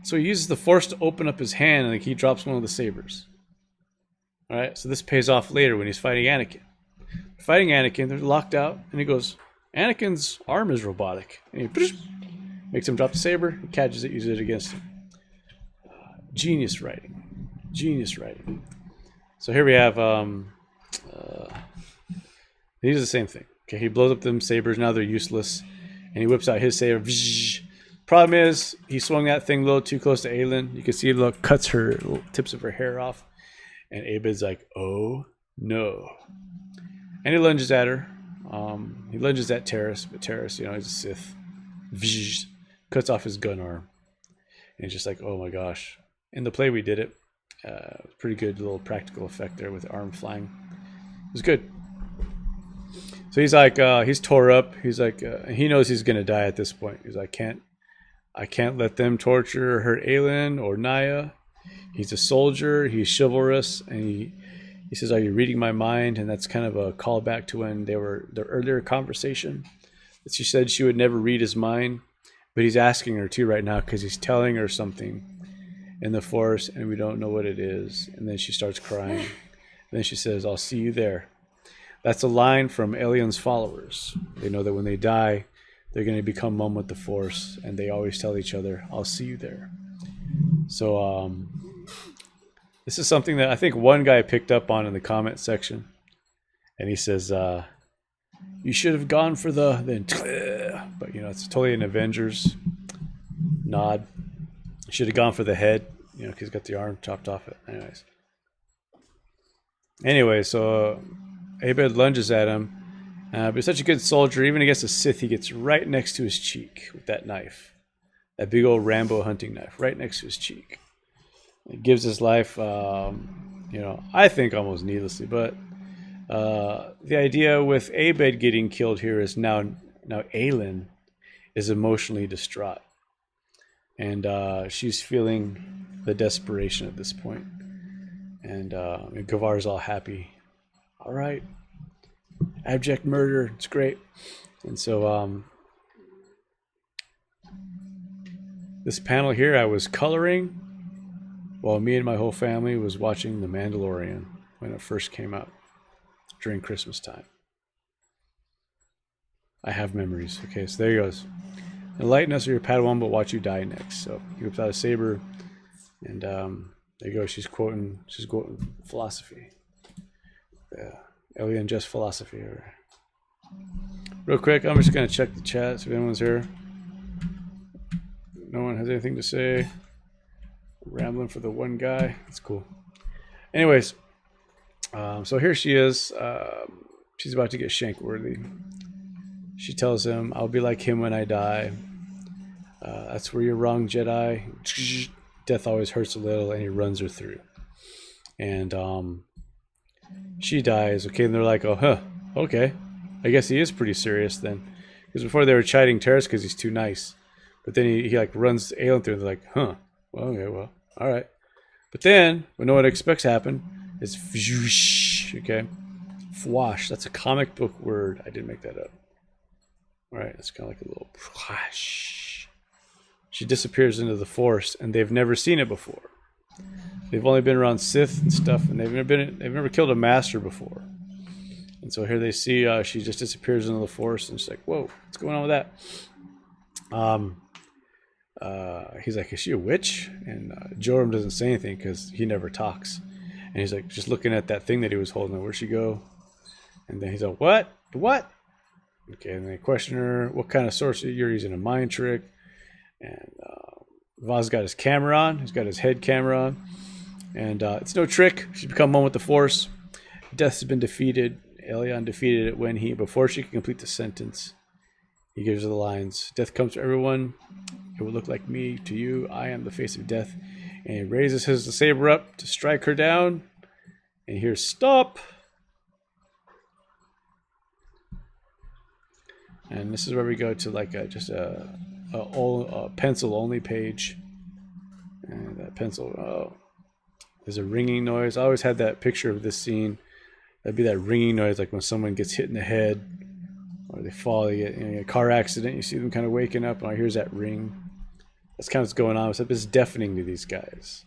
so he uses the Force to open up his hand, and he drops one of the sabers. All right, so this pays off later when he's fighting Anakin. Fighting Anakin, they're locked out, and he goes, Anakin's arm is robotic, and he makes him drop the saber. He catches it, uses it against him. Genius writing. So here we have. These are the same thing. Okay, he blows up them sabers. Now they're useless, and he whips out his saber. Problem is, he swung that thing a little too close to Aelin. You can see it cuts her tips of her hair off, and Abed's like, "Oh no!" And he lunges at her. He lunges at Terrace, but Terrace, he's a Sith. Cuts off his gun arm, and he's just like, "Oh my gosh!" In the play, we did it. Pretty good little practical effect there with the arm flying. It was good. So he's like, he's tore up. He's like, he knows he's gonna die at this point. He's like, I can't let them torture or hurt Aelin or Naya. He's a soldier. He's chivalrous, and he says, "Are you reading my mind?" And that's kind of a callback to when their earlier conversation. That she said she would never read his mind, but he's asking her to right now because he's telling her something in the Force, and we don't know what it is. And then she starts crying. And then she says, "I'll see you there." That's a line from Alien's followers. They know that when they die, they're going to become one with the Force, and they always tell each other, "I'll see you there." So this is something that I think one guy picked up on in the comment section, and he says, "You should have gone for then," but it's totally an Avengers nod. You should have gone for the head, because he's got the arm chopped off it. Anyway, so Abed lunges at him, but he's such a good soldier. Even against a Sith, he gets right next to his cheek with that knife. That big old Rambo hunting knife right next to his cheek. It gives his life, I think almost needlessly. But the idea with Abed getting killed here is now Aelin is emotionally distraught. And she's feeling the desperation at this point. And Gavar's all happy. All right. Abject murder. It's great. And so this panel here I was coloring while me and my whole family was watching The Mandalorian when it first came out during Christmas time. I have memories. Okay, so there he goes. Enlighten us or your Padawan, but watch you die next. So he whips out a saber, and there you go. She's quoting philosophy. Yeah, Alien just philosophy. Real quick, I'm just gonna check the chat, see if anyone's here. No one has anything to say. Rambling for the one guy. That's cool. Anyways, so here she is. She's about to get shank-worthy. She tells him, "I'll be like him when I die. That's where you're wrong, Jedi. Death always hurts a little," and he runs her through. And she dies. Okay, and they're like, "Oh, okay. I guess he is pretty serious then." Because before they were chiding Terrace because he's too nice. But then he like runs Aelin through and they're like, "Huh. Well, okay, well, all right." But then, when no one expects to happen, it's whoosh, okay? Fwash. That's a comic book word. I didn't make that up. All right, it's kind of like a little flash. She disappears into the Force, and they've never seen it before. They've only been around Sith and stuff, and they've never killed a master before. And so here they see she just disappears into the Force, and she's like, "Whoa, what's going on with that?" He's like, "Is she a witch?" And Joram doesn't say anything because he never talks. And he's like, just looking at that thing that he was holding. Like, "Where'd she go?" And then he's like, "What? What?" Okay, and they question her, "What kind of sorcery you're using? A mind trick?" And Vaz's got his camera on. He's got his head camera on. And it's no trick. She's become one with the Force. Death has been defeated. Elion defeated it when before she can complete the sentence, he gives her the lines, "Death comes to everyone. It will look like me to you. I am the face of death." And he raises his saber up to strike her down. And you hear, "Stop!" And this is where we go to like just a pencil-only page. And that pencil, there's a ringing noise. I always had that picture of this scene. That'd be that ringing noise, like when someone gets hit in the head, or they fall, they get in a car accident. You see them kind of waking up, and here's that ring. That's kind of what's going on. Except it's deafening to these guys.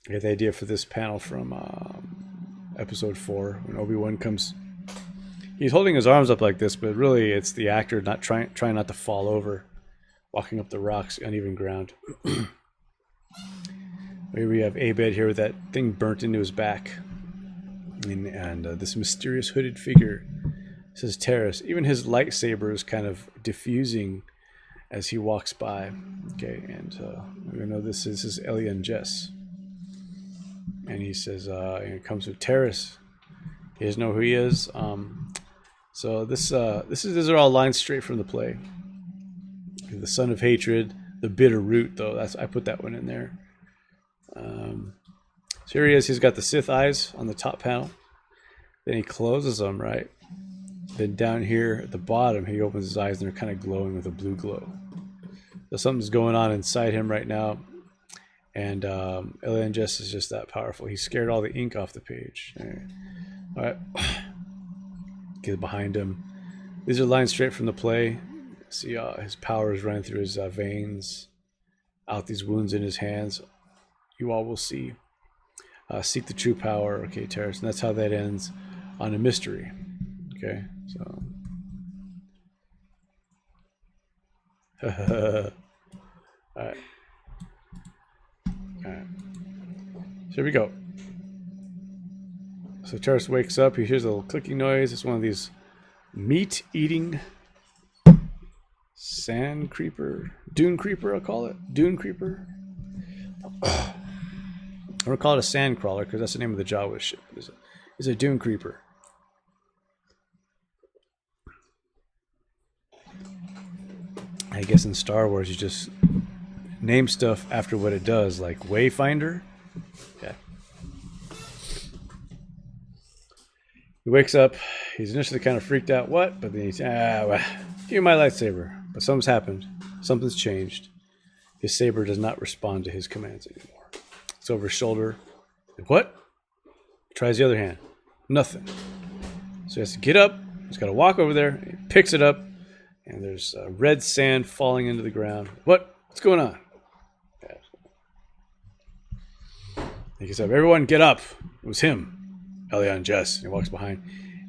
I get the idea for this panel from episode 4 when Obi-Wan comes. He's holding his arms up like this, but really it's the actor not trying not to fall over, walking up the rocks, uneven ground. Here we have Abed here with that thing burnt into his back, and this mysterious hooded figure says Terrace. Even his lightsaber is kind of diffusing as he walks by. Okay, and we know this is Elion Jess. And he says, it comes with Terrace. He doesn't know who he is. So these are all lines straight from the play. The son of hatred, the bitter root, though. I put that one in there. So here he is. He's got the Sith eyes on the top panel. Then he closes them, right? Then down here at the bottom, he opens his eyes and they're kind of glowing with a blue glow. So something's going on inside him right now. And Elion Jess is just that powerful. He scared all the ink off the page. All right. Get behind him. These are lines straight from the play. See his power is running through his veins, out these wounds in his hands. You all will see. Seek the true power. Okay, Terrace. And that's how that ends on a mystery. Okay, so. All right. Alright. So here we go. So Terrace wakes up. He hears a little clicking noise. It's one of these meat-eating sand creeper. Dune creeper, I'll call it. Dune creeper. I'm going to call it a sand crawler because that's the name of the Jawa ship. It's a dune creeper. I guess in Star Wars you just name stuff after what it does, like Wayfinder. Yeah. He wakes up. He's initially kind of freaked out. What? But then he's, well, give me my lightsaber. But something's happened. Something's changed. His saber does not respond to his commands anymore. It's over his shoulder. What? He tries the other hand. Nothing. So he has to get up. He's got to walk over there. He picks it up. And there's red sand falling into the ground. What? What's going on? He gets up. Everyone get up. It was him. Elion Jess. He walks behind.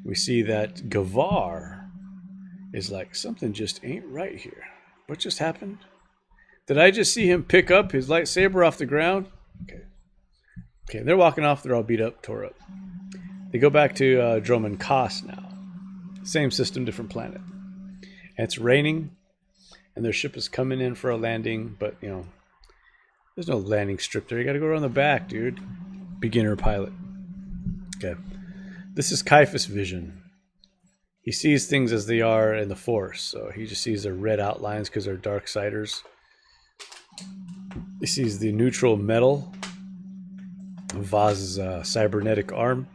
We see that Gavar is like, something just ain't right here. What just happened? Did I just see him pick up his lightsaber off the ground? Okay, they're walking off. They're all beat up, tore up. They go back to Droman Kos now. Same system, different planet. And it's raining, and their ship is coming in for a landing, but, you know, there's no landing strip there. You got to go around the back, dude. Beginner pilot. Okay. This is Caiaphas' vision. He sees things as they are in the Force, so he just sees the red outlines because they're Darksiders. He sees the neutral metal of Vaz's cybernetic arm,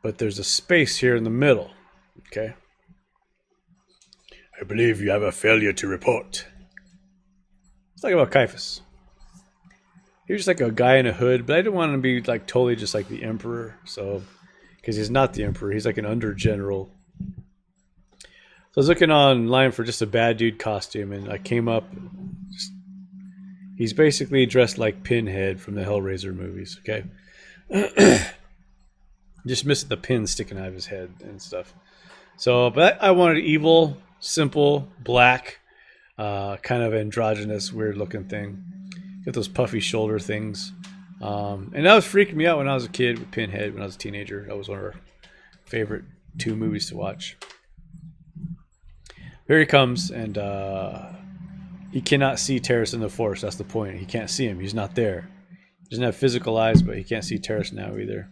but there's a space here in the middle. Okay. I believe you have a failure to report. Let's talk about Caiaphas. He was just like a guy in a hood, but I didn't want him to be like totally just like the Emperor. So, because he's not the Emperor, he's like an under general. So I was looking online for just a bad dude costume, and I came up. He's basically dressed like Pinhead from the Hellraiser movies. Okay, just missing the pin sticking out of his head and stuff. So, but I wanted evil, simple, black, kind of androgynous, weird looking thing. Got those puffy shoulder things. And that was freaking me out when I was a kid with Pinhead, when I was a teenager. That was one of our favorite 2 movies to watch. Here he comes, and he cannot see Terrace in the Force. That's the point. He can't see him. He's not there. He doesn't have physical eyes, but he can't see Terrace now either.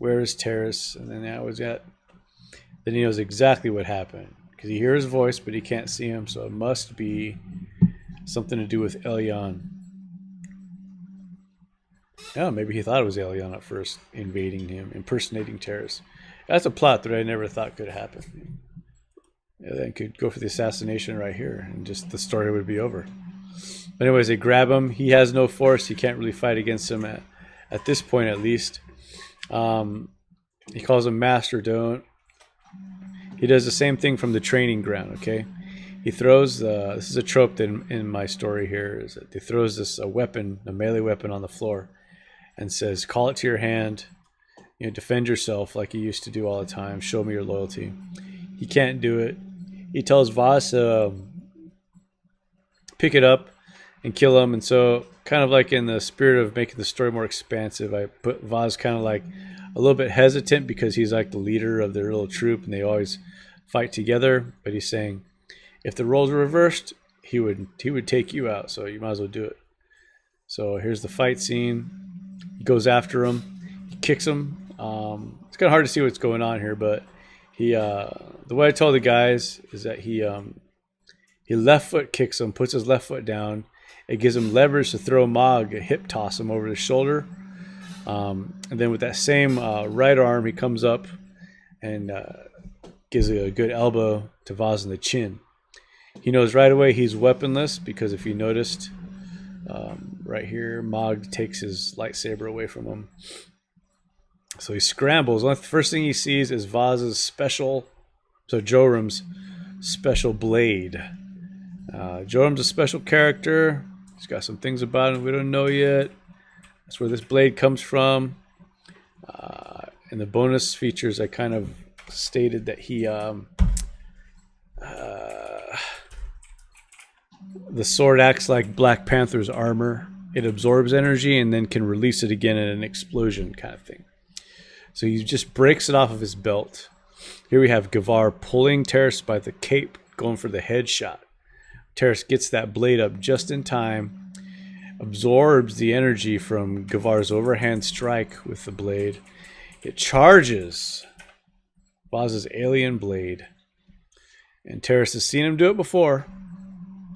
Where is Terrace? And then then he knows exactly what happened because he hears his voice, but he can't see him. So it must be something to do with Elyon. Oh, maybe he thought it was Elyon at first, invading him, impersonating Terrace. That's a plot that I never thought could happen. Yeah, then could go for the assassination right here, and just the story would be over. But anyways, they grab him. He has no force. He can't really fight against him at this point, at least. He calls him Master Don't. He does the same thing from the training ground, okay? He throws, this is a trope that in my story here, is that he throws this weapon, a melee weapon on the floor, and says, call it to your hand, defend yourself like you used to do all the time, show me your loyalty. He can't do it. He tells Vaz to pick it up and kill him, and so kind of like in the spirit of making the story more expansive, I put Vaz kind of like a little bit hesitant because he's like the leader of their little troop and they always fight together, but he's saying if the roles were reversed, he would take you out, so you might as well do it. So here's the fight scene. He goes after him. He kicks him. It's kind of hard to see what's going on here, but he the way I told the guys is that he left foot kicks him, puts his left foot down. It gives him leverage to throw Mog, a hip toss him over the shoulder. And then with that same right arm, he comes up and gives a good elbow to Vaz in the chin. He knows right away he's weaponless because if you noticed right here, Mog takes his lightsaber away from him. So he scrambles. The first thing he sees is Vaz's Jorum's special blade. Jorum's a special character. He's got some things about him we don't know yet. That's where this blade comes from. In the bonus features, I kind of stated that he the sword acts like Black Panther's armor. It absorbs energy and then can release it again in an explosion kind of thing. So he just breaks it off of his belt. Here we have Gavar pulling Terrace by the cape, going for the headshot. Terrace gets that blade up just in time, absorbs the energy from Gavar's overhand strike with the blade. It charges Vaz's alien blade. And Terrace has seen him do it before.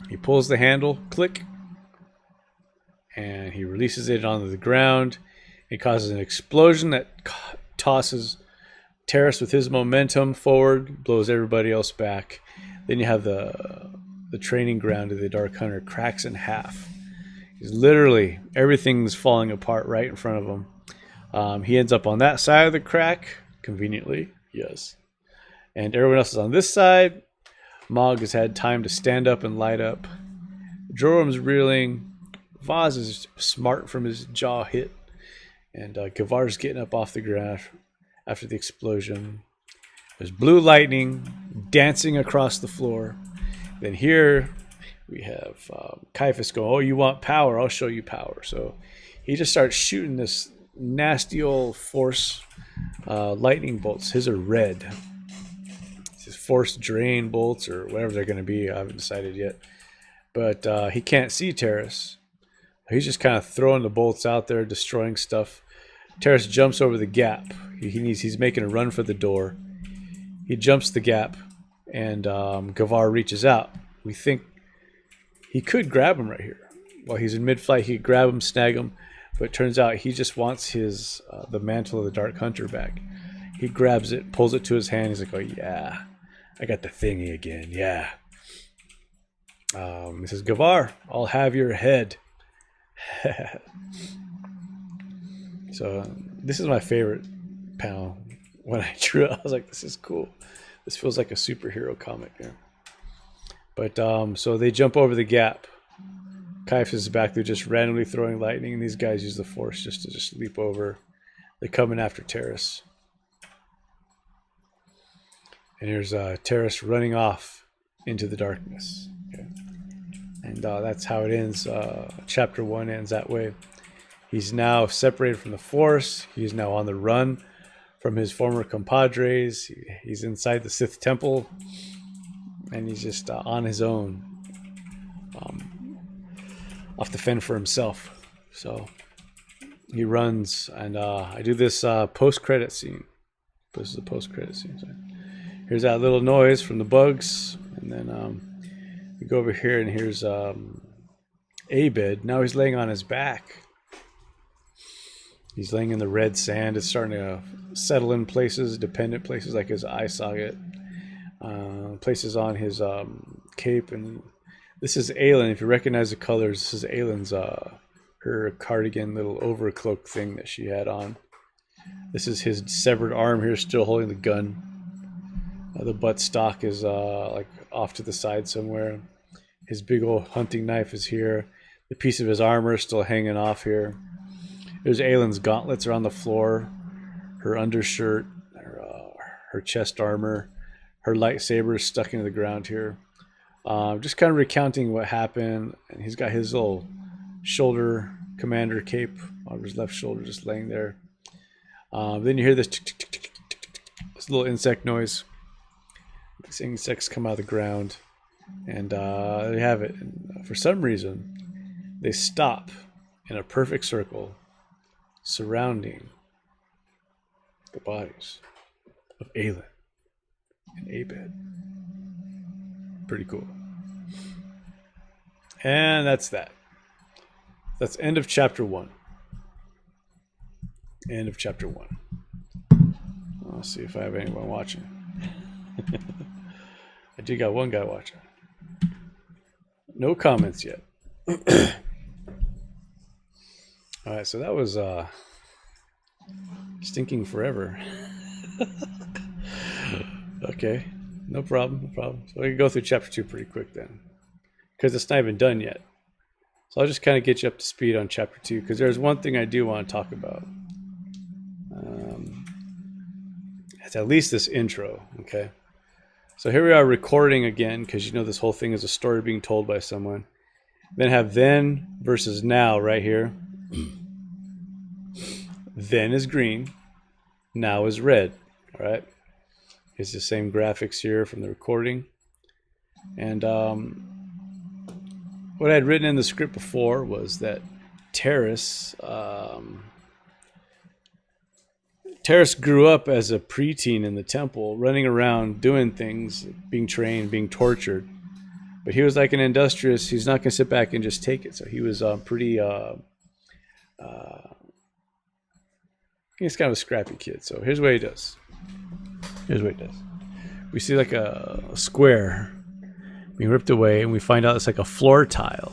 He pulls the handle, click, and he releases it onto the ground. It causes an explosion that tosses Terrace with his momentum forward, blows everybody else back. Then you have the training ground of the Dark Hunter cracks in half. He's literally, everything's falling apart right in front of him. He ends up on that side of the crack, conveniently, yes. And everyone else is on this side. Mog has had time to stand up and light up. Jorum's reeling. Vaz is smart from his jaw hit. And Gavar's getting up off the ground after the explosion. There's blue lightning dancing across the floor. Then here we have Caiaphas go, oh, you want power? I'll show you power. So he just starts shooting this nasty old force lightning bolts. His are red. His force drain bolts or whatever they're going to be. I haven't decided yet. But he can't see Terrace. He's just kind of throwing the bolts out there, destroying stuff. Terrace jumps over the gap. He's making a run for the door. He jumps the gap, and Gavar reaches out. We think he could grab him right here. While he's in mid-flight, he could grab him, snag him, but it turns out he just wants his the mantle of the Dark Hunter back. He grabs it, pulls it to his hand. He's like, oh, yeah, I got the thingy again, yeah. He says, Gavar, I'll have your head. So this is my favorite panel. When I drew it, I was like, this is cool. This feels like a superhero comic here. But so they jump over the gap. Caiaphas is back there just randomly throwing lightning, and these guys use the force just to leap over. They're coming after Terrace. And here's Terrace running off into the darkness. Okay. And that's how it ends. Chapter 1 ends that way. He's now separated from the force. He's now on the run from his former compadres. He's inside the Sith temple. And he's just on his own. Off to fend for himself. So he runs, and I do this post-credit scene. This is a post-credit scene. So here's that little noise from the bugs, and then we go over here, and here's Abed. Now he's laying on his back. He's laying in the red sand. It's starting to settle in places, dependent places like his eye socket, places on his cape. And this is Aylin. If you recognize the colors, this is Aylin's her cardigan little overcloak thing that she had on. This is his severed arm here, still holding the gun. The butt stock is like off to the side somewhere. His big old hunting knife is here. The piece of his armor is still hanging off here. There's Aylin's gauntlets are on the floor. Her undershirt, her chest armor, her lightsaber is stuck into the ground here. Just kind of recounting what happened. And he's got his little shoulder commander cape on his left shoulder just laying there. Then you hear this little insect noise. These insects come out of the ground. And they have it. And for some reason, they stop in a perfect circle surrounding the bodies of Aylin and Abed. Pretty cool. And that's that. That's end of chapter 1. End of chapter 1. I'll see if I have anyone watching. I do got one guy watching. No comments yet. All right, so that was stinking forever. Okay, no problem. So we can go through chapter 2 pretty quick then, because it's not even done yet. So I'll just kind of get you up to speed on chapter 2, because there's one thing I do want to talk about. It's at least this intro, okay? So here we are recording again, because you know this whole thing is a story being told by someone. Then have then versus now right here. Then is green, now is red. All right, it's the same graphics here from the recording. And what I had written in the script before was that Terrace grew up as a preteen in the temple, running around doing things, being trained, being tortured. But he was like an industrious. He's not going to sit back and just take it. So he was pretty. He's kind of a scrappy kid. So here's what he does. We see like a square being ripped away, and we find out it's like a floor tile.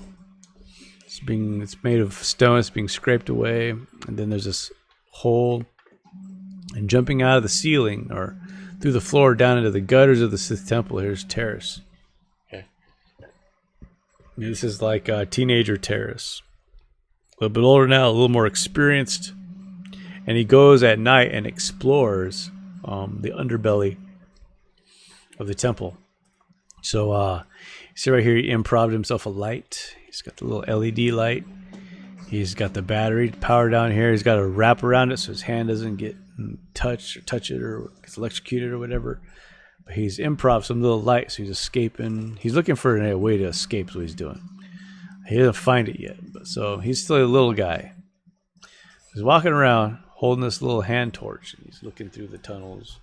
It's made of stone. It's being scraped away, and then there's this hole, and jumping out of the ceiling or through the floor down into the gutters of the Sith temple. Here's Terrace. Okay, this is like a teenager Terrace, a little bit older now, a little more experienced. And he goes at night and explores the underbelly of the temple. So, you see right here, he improv'd himself a light. He's got the little LED light. He's got the battery power down here. He's got a wrap around it so his hand doesn't get touch it or gets electrocuted or whatever. But he's improv some little light, so he's escaping. He's looking for a way to escape is what he's doing. He doesn't find it yet. So he's still a little guy. He's walking around holding this little hand torch. And he's looking through the tunnels.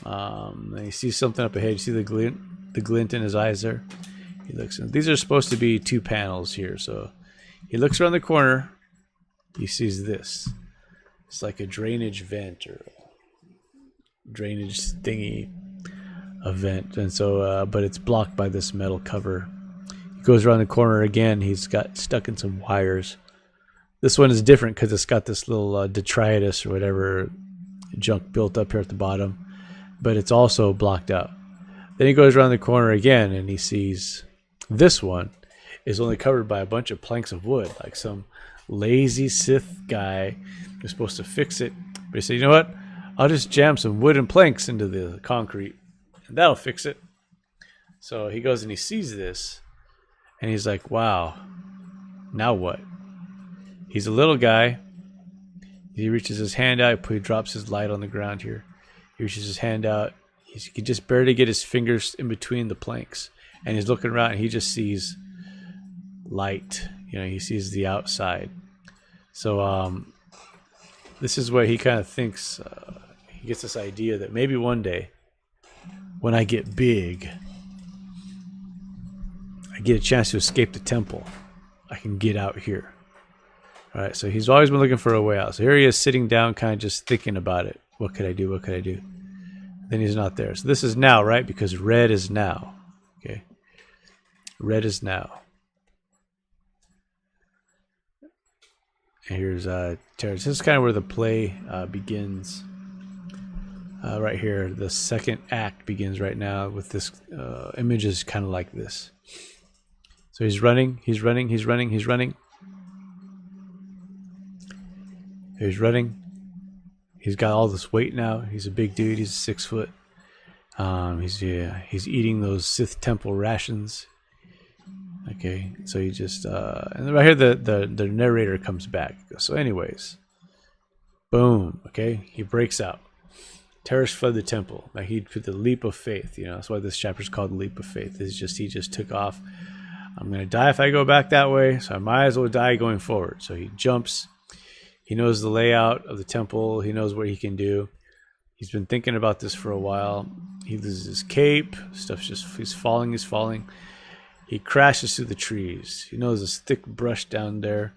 And he sees something up ahead. You see the glint in his eyes there? He looks. And these are supposed to be 2 panels here. So he looks around the corner. He sees this. It's like a drainage vent or a drainage thingy event. And so, but it's blocked by this metal cover. He goes around the corner again. He's got stuck in some wires. This one is different because it's got this little detritus or whatever junk built up here at the bottom, but it's also blocked out. Then he goes around the corner again and he sees this one is only covered by a bunch of planks of wood, like some lazy Sith guy who's supposed to fix it. But he said, you know what? I'll just jam some wooden planks into the concrete and that'll fix it. So he goes and he sees this and he's like, wow, now what? He's a little guy. He reaches his hand out. He drops his light on the ground here. He reaches his hand out. He can just barely get his fingers in between the planks. And he's looking around and he just sees light. You know, he sees the outside. So this is what he kind of thinks. He gets this idea that maybe one day, when I get big, I get a chance to escape the temple, I can get out here. All right, so he's always been looking for a way out. So here he is sitting down, kind of just thinking about it. What could I do? What could I do? Then he's not there. So this is now, right? Because red is now. Okay. Red is now. And here's Terrence. This is kind of where the play begins. Right here. The second act begins right now with this image is kind of like this. So he's running. He's running. He's running. He's running. He's running. He's got all this weight now. He's a big dude. He's 6 foot. He's eating those Sith Temple rations. Okay, so he just and right here the narrator comes back. So, anyways, boom. Okay, he breaks out. Terrace fled the temple. Like he did the leap of faith. You know, that's why this chapter is called the leap of faith. It's just he just took off. I'm gonna die if I go back that way, so I might as well die going forward. So he jumps. He knows the layout of the temple. He knows what he can do. He's been thinking about this for a while. He loses his cape. Stuff's just, he's falling. He crashes through the trees. He knows this thick brush down there.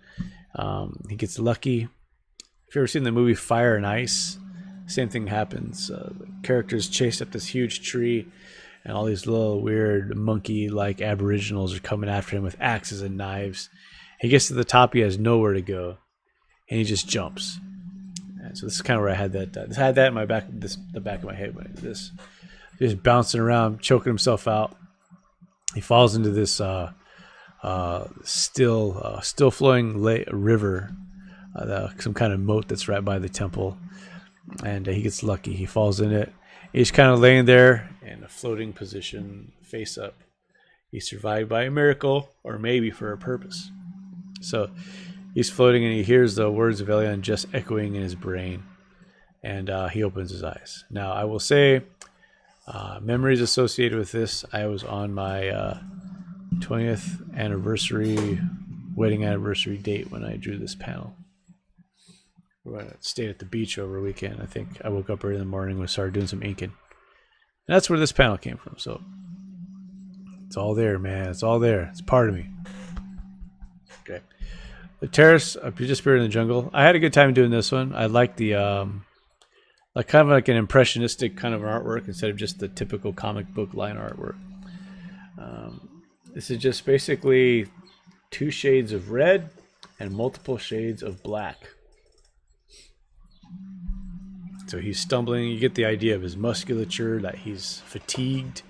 He gets lucky. If you've ever seen the movie Fire and Ice, same thing happens. The characters chase up this huge tree, and all these little weird monkey-like aboriginals are coming after him with axes and knives. He gets to the top. He has nowhere to go. And he just jumps. And so this is kind of where I had that. I had that in my back, the back of my head when I did this. Just bouncing around, choking himself out. He falls into this still flowing river, some kind of moat that's right by the temple, and he gets lucky. He falls in it. He's kind of laying there in a floating position, face up. He survived by a miracle, or maybe for a purpose. So. He's floating and he hears the words of Elion just echoing in his brain. And he opens his eyes. Now, I will say, memories associated with this. I was on my 20th anniversary, wedding anniversary date when I drew this panel. I stayed at the beach over a weekend. I think I woke up early in the morning and started doing some inking. And that's where this panel came from. So it's all there, man. It's all there. It's part of me. Okay. The Terrace, a Puget Spirit in the Jungle. I had a good time doing this one. I like the like kind of like an impressionistic kind of artwork instead of just the typical comic book line artwork. This is just basically 2 shades of red and multiple shades of black. So he's stumbling. You get the idea of his musculature, that he's fatigued.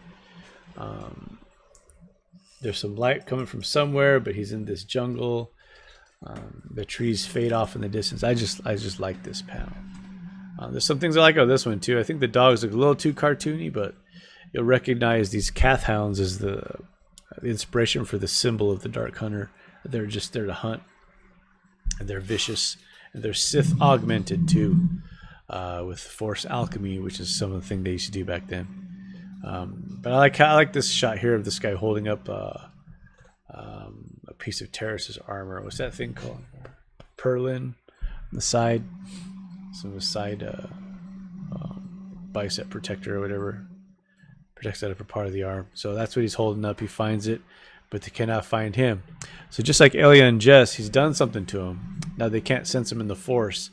There's some light coming from somewhere, but he's in this jungle. The trees fade off in the distance. I just like this panel. There's some things I like about this one too. I think the dogs look a little too cartoony, but you'll recognize these Cath hounds as the inspiration for the symbol of the Dark Hunter. They're just there to hunt, and they're vicious, and they're Sith augmented too, with Force alchemy, which is some of the thing they used to do back then. But I like this shot here of this guy holding up a piece of Terrace's armor. What's that thing called? Perlin on the side. Some side bicep protector or whatever. Protects that upper part of the arm. So that's what he's holding up. He finds it, but they cannot find him. So just like Elia and Jess, he's done something to him. Now they can't sense him in the Force.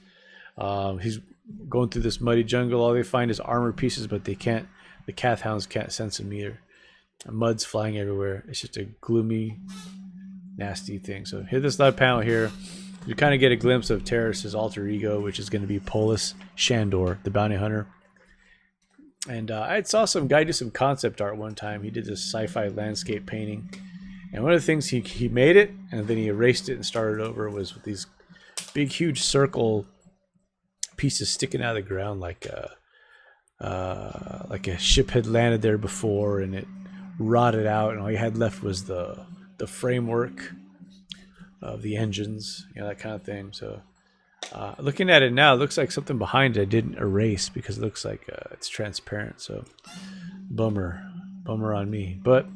He's going through this muddy jungle. All they find is armor pieces, but they can't. The Cath hounds can't sense him either. Mud's flying everywhere. It's just a gloomy, nasty thing. So hit this live panel here. You kind of get a glimpse of Terrace's alter ego, which is going to be Polis Shandor, the bounty hunter. And I saw some guy do some concept art one time. He did this sci-fi landscape painting. And one of the things he made it, and then he erased it and started over, was with these big, huge circle pieces sticking out of the ground like a ship had landed there before and it rotted out, and all you had left was the framework of the engines, that kind of thing. So looking at it now, it looks like something behind it I didn't erase because it looks like it's transparent. So bummer on me. But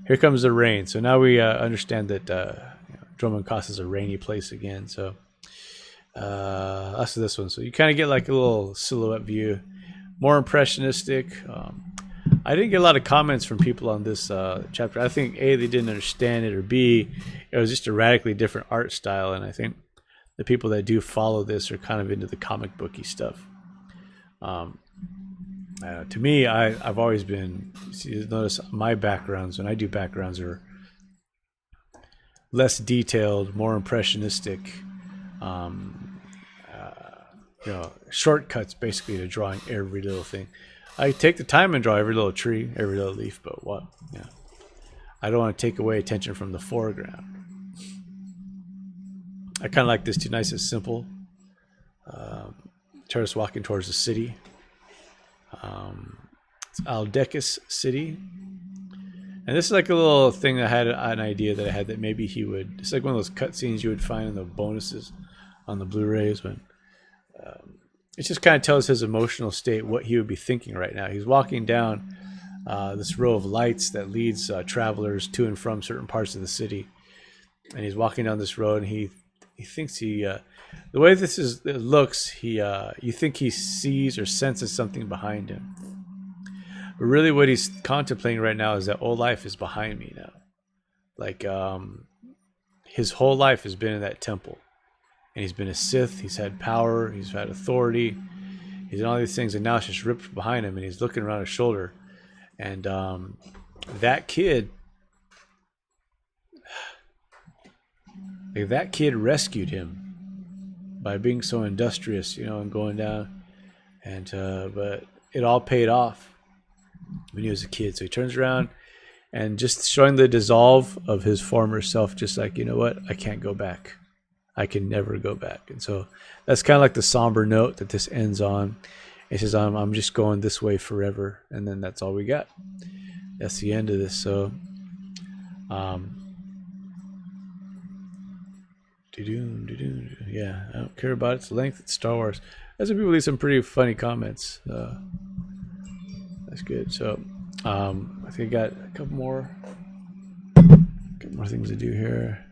here comes the rain. So now we understand that Drummond Cost is a rainy place again. So That's this one. So you kind of get like a little silhouette view, more impressionistic. I didn't get a lot of comments from people on this chapter. I think A, they didn't understand it, or B, it was just a radically different art style. And I think the people that do follow this are kind of into the comic booky stuff. To me, I've always been, notice my backgrounds, when I do backgrounds, are less detailed, more impressionistic, shortcuts basically to drawing every little thing. I take the time and draw every little tree, every little leaf, but what? Yeah, I don't want to take away attention from the foreground. I kind of like this too. Nice and simple. Tourists walking towards the city. It's Aldecus City. And this is like a little thing I had an idea that I had that maybe he would. It's like one of those cutscenes you would find in the bonuses on the Blu-rays when it just kind of tells his emotional state, what he would be thinking right now. He's walking down this row of lights that leads travelers to and from certain parts of the city, and he's walking down this road, and he thinks the way it looks, you think he sees or senses something behind him. But really what he's contemplating right now is that old life is behind me now. Like his whole life has been in that temple. And he's been a Sith, he's had power, he's had authority, he's done all these things, and now it's just ripped behind him, and he's looking around his shoulder. And that kid rescued him by being so industrious, and going down. And but it all paid off when he was a kid. So he turns around and just showing the dissolve of his former self, just like, you know what, I can't go back. I can never go back. And so that's kind of like the somber note that this ends on. It says, I'm just going this way forever. And then that's all we got. That's the end of this. So, yeah, I don't care about its length. It's Star Wars. That's some people leave some pretty funny comments. That's good. So, I think I got a couple more things to do here.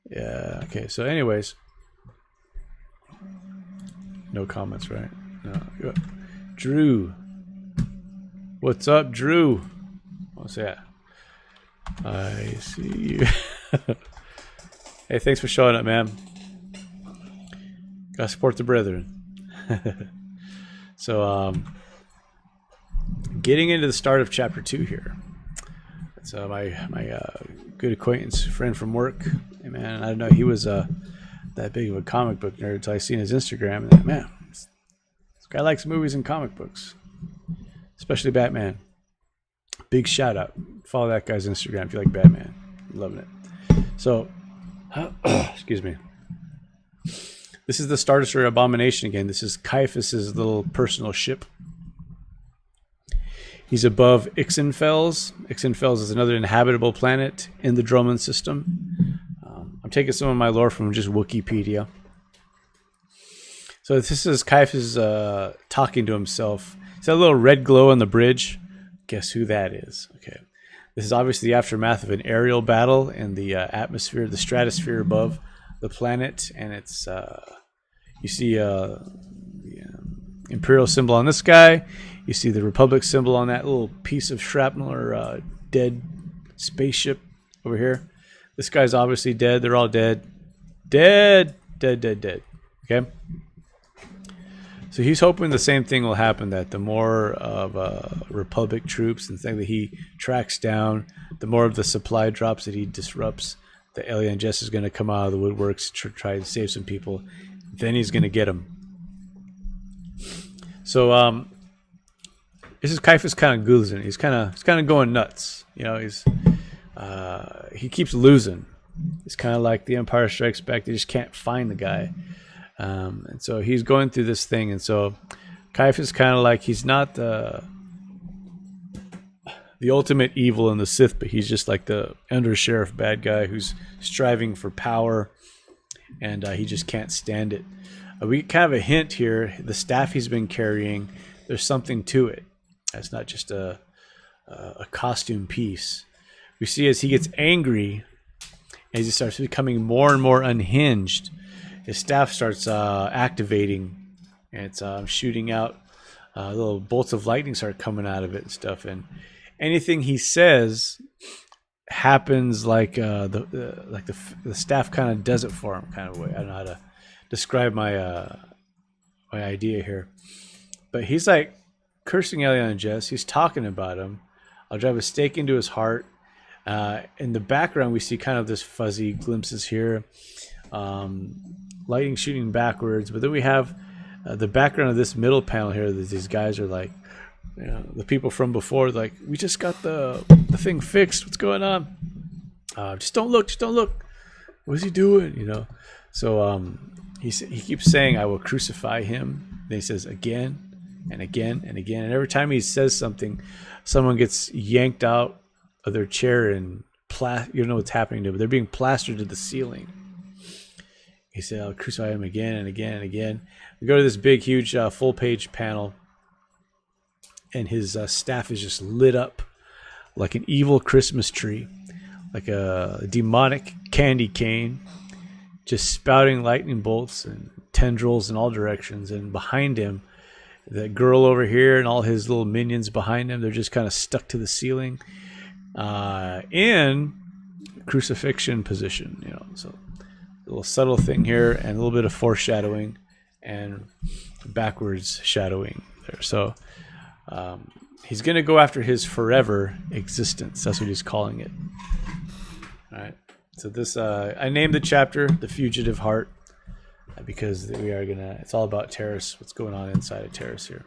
Yeah. Okay. So, anyways, no comments, right? No. Drew, what's up, Drew? What's that? I see you. Hey, thanks for showing up, man. Gotta support the brethren. So, getting into the start of chapter 2 here. It's my good acquaintance, friend from work. Hey, man, I don't know, he was that big of a comic book nerd until I seen his Instagram, and man, this guy likes movies and comic books, especially Batman. Big shout out. Follow that guy's Instagram if you like Batman. I'm loving it. So, excuse me. This is the Star Destroyer Abomination again. This is Caiaphas's little personal ship. He's above Ixenfels. Ixenfels is another inhabitable planet in the Drummond system. I'm taking some of my lore from just Wikipedia. So this is Caiaphas talking to himself. It's that little red glow on the bridge. Guess who that is? Okay. This is obviously the aftermath of an aerial battle in the atmosphere, the stratosphere above the planet. And it's, you see the Imperial symbol on this guy. You see the Republic symbol on that little piece of shrapnel or dead spaceship over here. This guy's obviously dead. They're all dead. Dead. Okay? So he's hoping the same thing will happen, that the more of Republic troops and things that he tracks down, the more of the supply drops that he disrupts, the alien Jess is going to come out of the woodworks to try to save some people. Then he's going to get them. So this is Caiaphas kind of goozing. He's kind of going nuts. He keeps losing. It's kind of like The Empire Strikes Back. They just can't find the guy. And so he's going through this thing. And so Caiaphas kind of like, he's not the ultimate evil in the Sith, but he's just like the under-sheriff bad guy who's striving for power, and he just can't stand it. We kind of a hint here. The staff he's been carrying, there's something to it. It's not just a costume piece. We see as he gets angry, as he starts becoming more and more unhinged, his staff starts activating, and it's shooting out little bolts of lightning start coming out of it and stuff. And anything he says happens like the staff kind of does it for him, kind of way. I don't know how to describe my my idea here, but he's like cursing Elion and Jess. He's talking about him. I'll drive a stake into his heart. In the background, we see kind of this fuzzy glimpses here, lightning shooting backwards. But then we have the background of this middle panel here. That these guys are like, you know, the people from before, like, we just got the thing fixed. What's going on? Just don't look. Just don't look. What's he doing? You know. So he keeps saying, "I will crucify him." Then he says again and again and again. And every time he says something, someone gets yanked out of their chair and you know what's happening to them. They're being plastered to the ceiling. He said, "I'll crucify him again and again and again." We go to this big, huge, full-page panel, and his staff is just lit up like an evil Christmas tree, like a demonic candy cane, just spouting lightning bolts and tendrils in all directions. And behind him, the girl over here and all his little minions behind him, they're just kind of stuck to the ceiling in crucifixion position, you know. So a little subtle thing here and a little bit of foreshadowing and backwards shadowing there. So he's going to go after his forever existence. That's what he's calling it. All right. So this, I named the chapter "The Fugitive Heart" because we are gonna. It's all about Terrace. What's going on inside of Terrace here?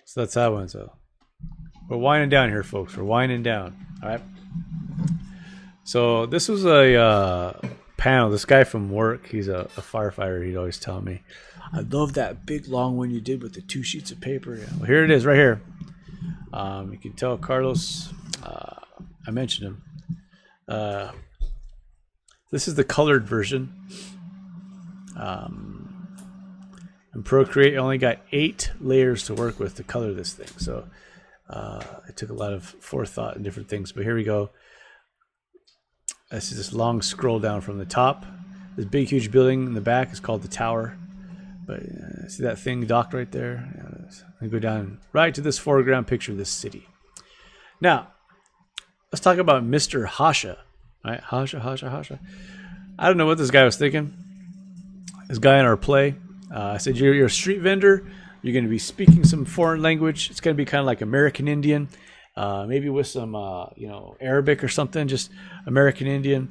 So that's that one. So we're winding down here, folks. We're winding down. All right. So this was a panel. This guy from work. He's a firefighter. He'd always tell me, "I love that big long one you did with the 2 sheets of paper." Yeah. Well, here it is, right here. You can tell Carlos. I mentioned him. This is the colored version. And Procreate only got 8 layers to work with to color this thing. So it took a lot of forethought and different things. But here we go. This is this long scroll down from the top. This big, huge building in the back is called the Tower. But see that thing docked right there? And go down right to this foreground picture of this city. Now, let's talk about Mr. Hasha. Right? Hasha. I don't know what this guy was thinking. This guy in our play, I said, you're a street vendor. You're going to be speaking some foreign language. It's going to be kind of like American Indian, maybe with some, Arabic or something, just American Indian.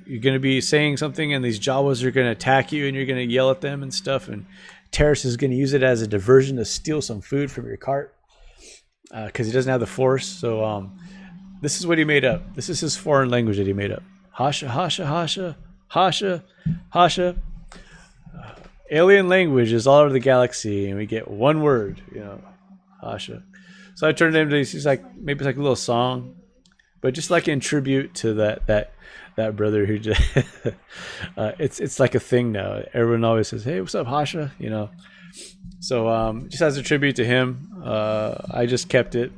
You're going to be saying something, and these Jawas are going to attack you, and you're going to yell at them and stuff. And Terrace is going to use it as a diversion to steal some food from your cart because he doesn't have the force. So this is what he made up. This is his foreign language that he made up. Hasha. Alien language is all over the galaxy, and we get one word, Hasha. So I turned him to, he's like, maybe it's like a little song, but just like in tribute to that brother who just, it's like a thing now. Everyone always says, "Hey, what's up, Hasha?" So just as a tribute to him, I just kept it.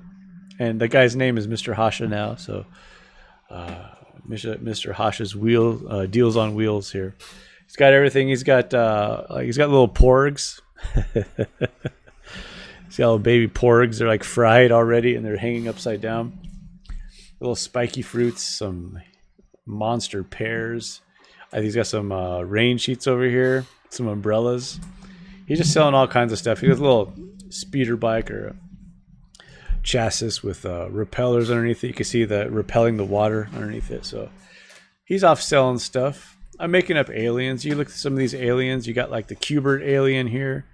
And the guy's name is Mr. Hasha now. So Mr. Hasha's deals on wheels here. He's got everything. He's got little porgs. He's got little baby porgs. They're like fried already, and they're hanging upside down. Little spiky fruits, some monster pears. I think he's got some rain sheets over here, some umbrellas. He's just selling all kinds of stuff. He has a little speeder bike or a chassis with repellers underneath it. You can see the repelling the water underneath it. So he's off selling stuff. I'm making up aliens. You look at some of these aliens. You got like the Cubert alien here.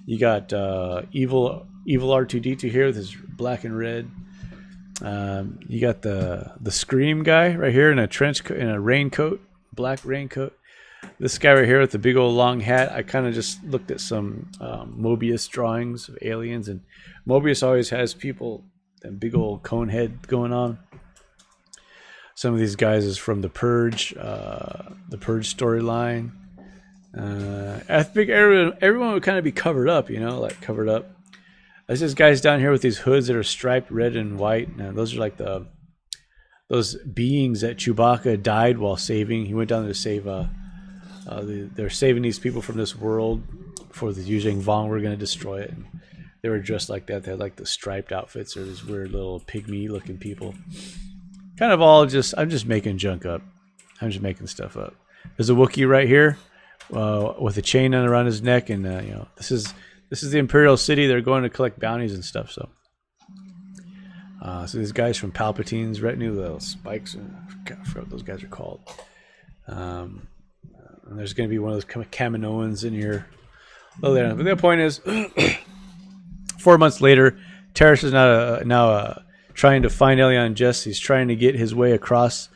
You got evil R2D2 here with his black and red. You got the Scream guy right here in a trench coat, in a raincoat, black raincoat. This guy right here with the big old long hat. I kind of just looked at some Mobius drawings of aliens, and Mobius always has people and big old cone head going on. Some of these guys is from the Purge storyline. I think everyone would kind of be covered up, covered up. There's just guys down here with these hoods that are striped red and white. Now, those are like those beings that Chewbacca died while saving. He went down there to save They're saving these people from this world before the Yuzhang Vong were going to destroy it. And they were dressed like that. They had like the striped outfits or these weird little pygmy looking people. Kind of all just, I'm just making junk up. I'm just making stuff up. There's a Wookiee right here with a chain around his neck, and this is the Imperial City. They're going to collect bounties and stuff. So these guys from Palpatine's retinue, the little spikes, I forgot what those guys are called. And there's going to be one of those Kaminoans in here. But the point is, 4 months later, Terrace is now trying to find Elion Jess. He's trying to get his way across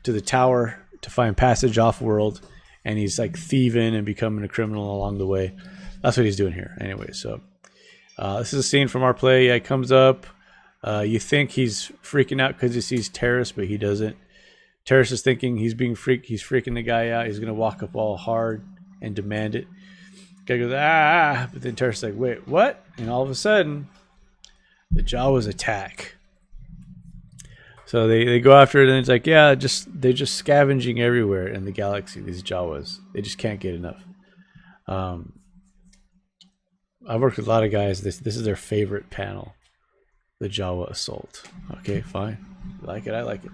to the tower to find passage off-world, and he's like thieving and becoming a criminal along the way. That's what he's doing here. Anyway, so this is a scene from our play. Yeah, he comes up. You think he's freaking out because he sees Terrace, but he doesn't. Terrace is thinking he's being freaked. He's freaking the guy out. He's going to walk up all hard and demand it. Guy goes, ah! But then Terrace is like, wait, what? And all of a sudden, the Jawas attack. So they go after it, and it's like, yeah, they're just scavenging everywhere in the galaxy, these Jawas. They just can't get enough. I've worked with a lot of guys. This is their favorite panel, the Jawa assault. Okay, fine. I like it.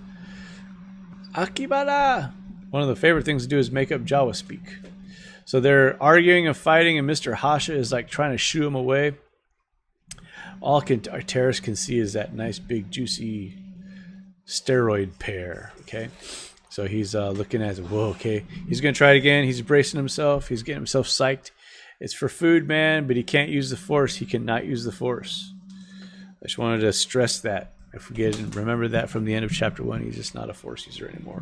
Akibara! One of the favorite things to do is make up Jawa speak. So they're arguing and fighting, and Mr. Hasha is like trying to shoo him away. All Terrace can see is that nice big juicy steroid pair. Okay, so he's looking at it. Whoa, okay, he's gonna try it again. He's bracing himself. He's getting himself psyched. It's for food, man, but he can't use the Force. He cannot use the Force. I just wanted to stress that. If we remember that from the end of chapter 1, he's just not a Force user anymore.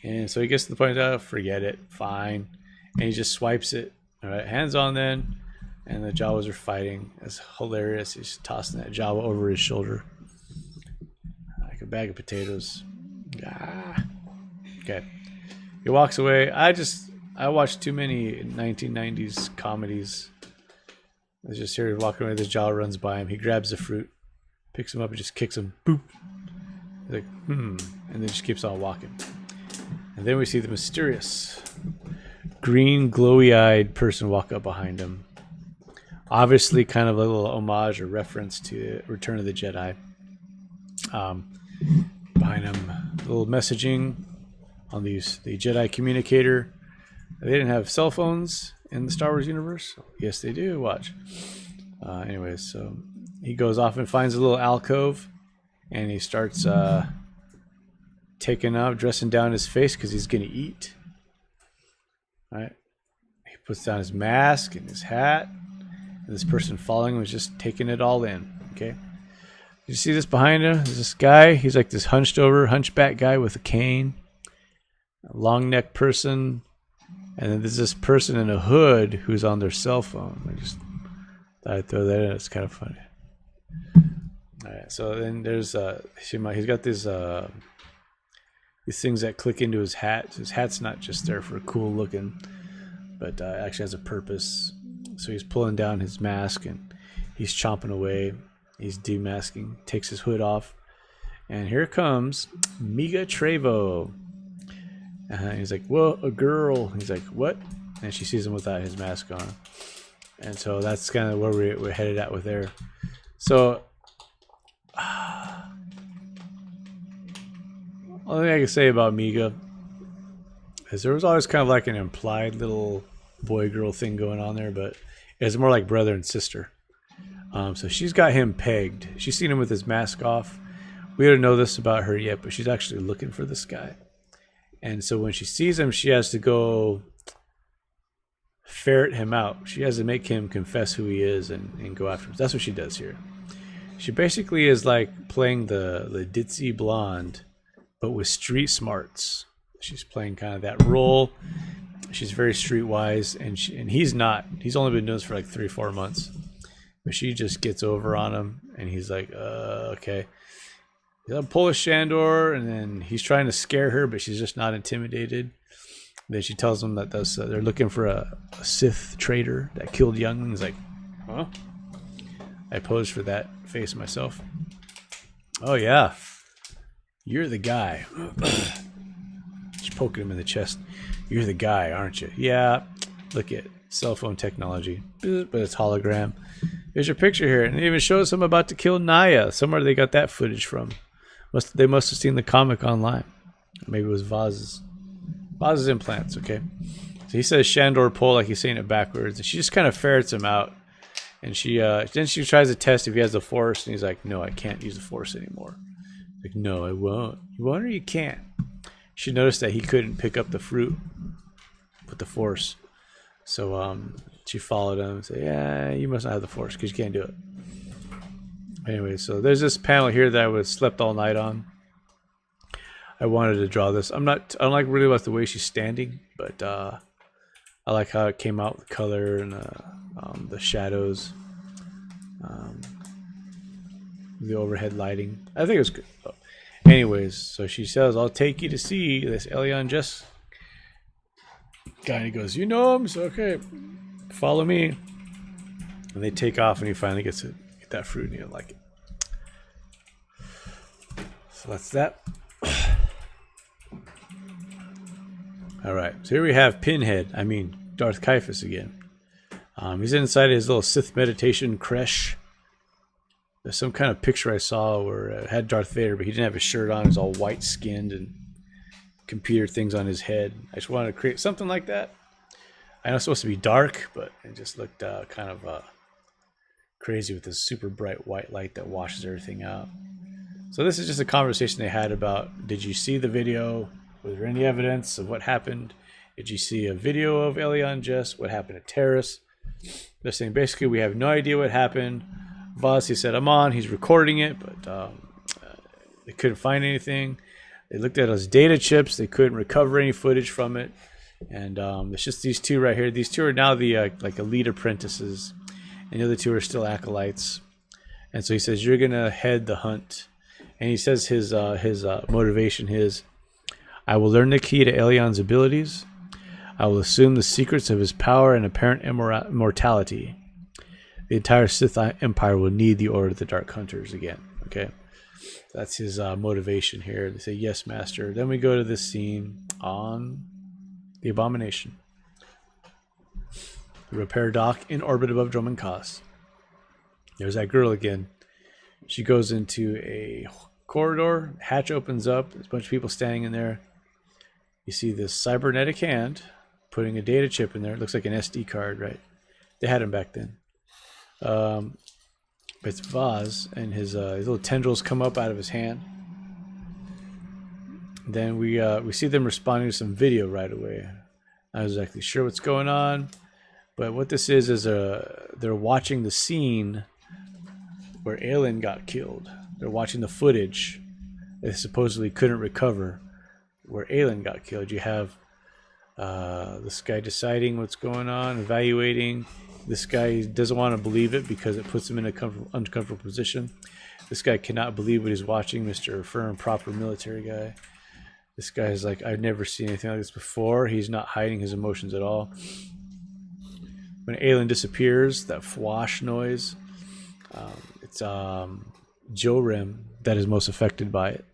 And so he gets to the point of, forget it, fine. And he just swipes it. All right, hands on then. And the Jawas are fighting. It's hilarious. He's tossing that Jawa over his shoulder like a bag of potatoes. Ah. Okay. He walks away. I watched too many 1990s comedies. I was just here walking away. This Jawa runs by him. He grabs the fruit, picks him up, and just kicks him. Boop. He's like, and then just keeps on walking. And then we see the mysterious green, glowy-eyed person walk up behind him. Obviously, kind of a little homage or reference to Return of the Jedi. Behind him, a little messaging on the Jedi communicator. They didn't have cell phones in the Star Wars universe. Yes, they do. Watch. Anyways, so he goes off and finds a little alcove, and he starts dressing down his face because he's going to eat. All right. He puts down his mask and his hat. And this person following him is just taking it all in. Okay. You see this behind him? There's this guy. He's like this hunchback guy with a cane. A long neck person. And then there's this person in a hood who's on their cell phone. I just thought I'd throw that in. It's kind of funny. All right. So then there's he's got these things that click into his hat. His hat's not just there for cool looking, but actually has a purpose. So he's pulling down his mask and he's chomping away. He's demasking, takes his hood off, and here comes Miga Trevo. He's like, "Whoa, a girl!" He's like, "What?" And she sees him without his mask on, and so that's kind of where we're headed at with there. So, only thing I can say about Miga is there was always kind of like an implied little boy-girl thing going on there, but it's more like brother and sister. So she's got him pegged. She's seen him with his mask off. We don't know this about her yet, but she's actually looking for this guy. And so when she sees him, she has to go ferret him out. She has to make him confess who he is and go after him. That's what she does here. She basically is like playing the ditzy blonde, but with street smarts. She's playing kind of that role. She's very streetwise, and he's not. He's only been doing this for like 3-4 months. But she just gets over on him, and he's like, okay. He's a Polish Shandor, and then he's trying to scare her, but she's just not intimidated. Then she tells him that they're looking for a Sith traitor that killed younglings. Like, huh? I posed for that face myself. Oh, yeah. You're the guy. Just poking him in the chest. You're the guy, aren't you? Yeah. Look at cell phone technology, but it's hologram. Here's your picture here, and it even shows him about to kill Naya. Somewhere they got that footage from. They must have seen the comic online. Maybe it was Vaz's implants. Okay. So he says Shandor pull like he's saying it backwards, and she just kind of ferrets him out. And she tries to test if he has the Force, and he's like, "No, I can't use the Force anymore." Like, "No, I won't." You won't, or you can't. She noticed that he couldn't pick up the fruit with the Force, so she followed him and said, "Yeah, you must not have the Force because you can't do it." Anyway, so there's this panel here that I was slept all night on. I wanted to draw this. I don't like really about the way she's standing, but I like how it came out with color and the shadows, the overhead lighting. I think it was good. So, anyways, so she says, "I'll take you to see this Elion Jess guy." And he goes, "You know him? So okay, follow me." And they take off, and he finally gets to get that fruit, and he didn't like it. So that's that. All right, so here we have Darth Caiaphas again. He's inside his little Sith meditation creche. There's some kind of picture I saw where it had Darth Vader, but he didn't have his shirt on. He was all white-skinned and computer things on his head. I just wanted to create something like that. I know it's supposed to be dark, but it just looked kind of crazy with this super bright white light that washes everything out. So this is just a conversation they had about, did you see the video? Was there any evidence of what happened? Did you see a video of Elion Jess? What happened to Terrace? They're saying basically we have no idea what happened. Vaz, he said, I'm on. He's recording it, but they couldn't find anything. They looked at his data chips. They couldn't recover any footage from it. And it's just these two right here. These two are now the like elite apprentices, and the other two are still acolytes. And so he says, you're going to head the hunt. And he says his motivation is, I will learn the key to Elion's abilities. I will assume the secrets of his power and apparent immortality. The entire Sith Empire will need the Order of the Dark Hunters again. Okay, that's his motivation here. They say, yes, master. Then we go to this scene on the Abomination. The repair dock in orbit above Drummond Cos. There's that girl again. She goes into a corridor. Hatch opens up. There's a bunch of people standing in there. You see this cybernetic hand putting a data chip in there. It looks like an SD card, right? They had him back then. It's Vaz, and his little tendrils come up out of his hand. Then we see them responding to some video right away. Not exactly sure what's going on, but what this is they're watching the scene where Aelin got killed. They're watching the footage they supposedly couldn't recover where Aelin got killed. You have this guy deciding what's going on, evaluating. This guy doesn't want to believe it because it puts him in an uncomfortable position. This guy cannot believe what he's watching, Mr. Firm, proper military guy. This guy is like, I've never seen anything like this before. He's not hiding his emotions at all. When Aelin disappears, that fwash noise, it's Jorim that is most affected by it.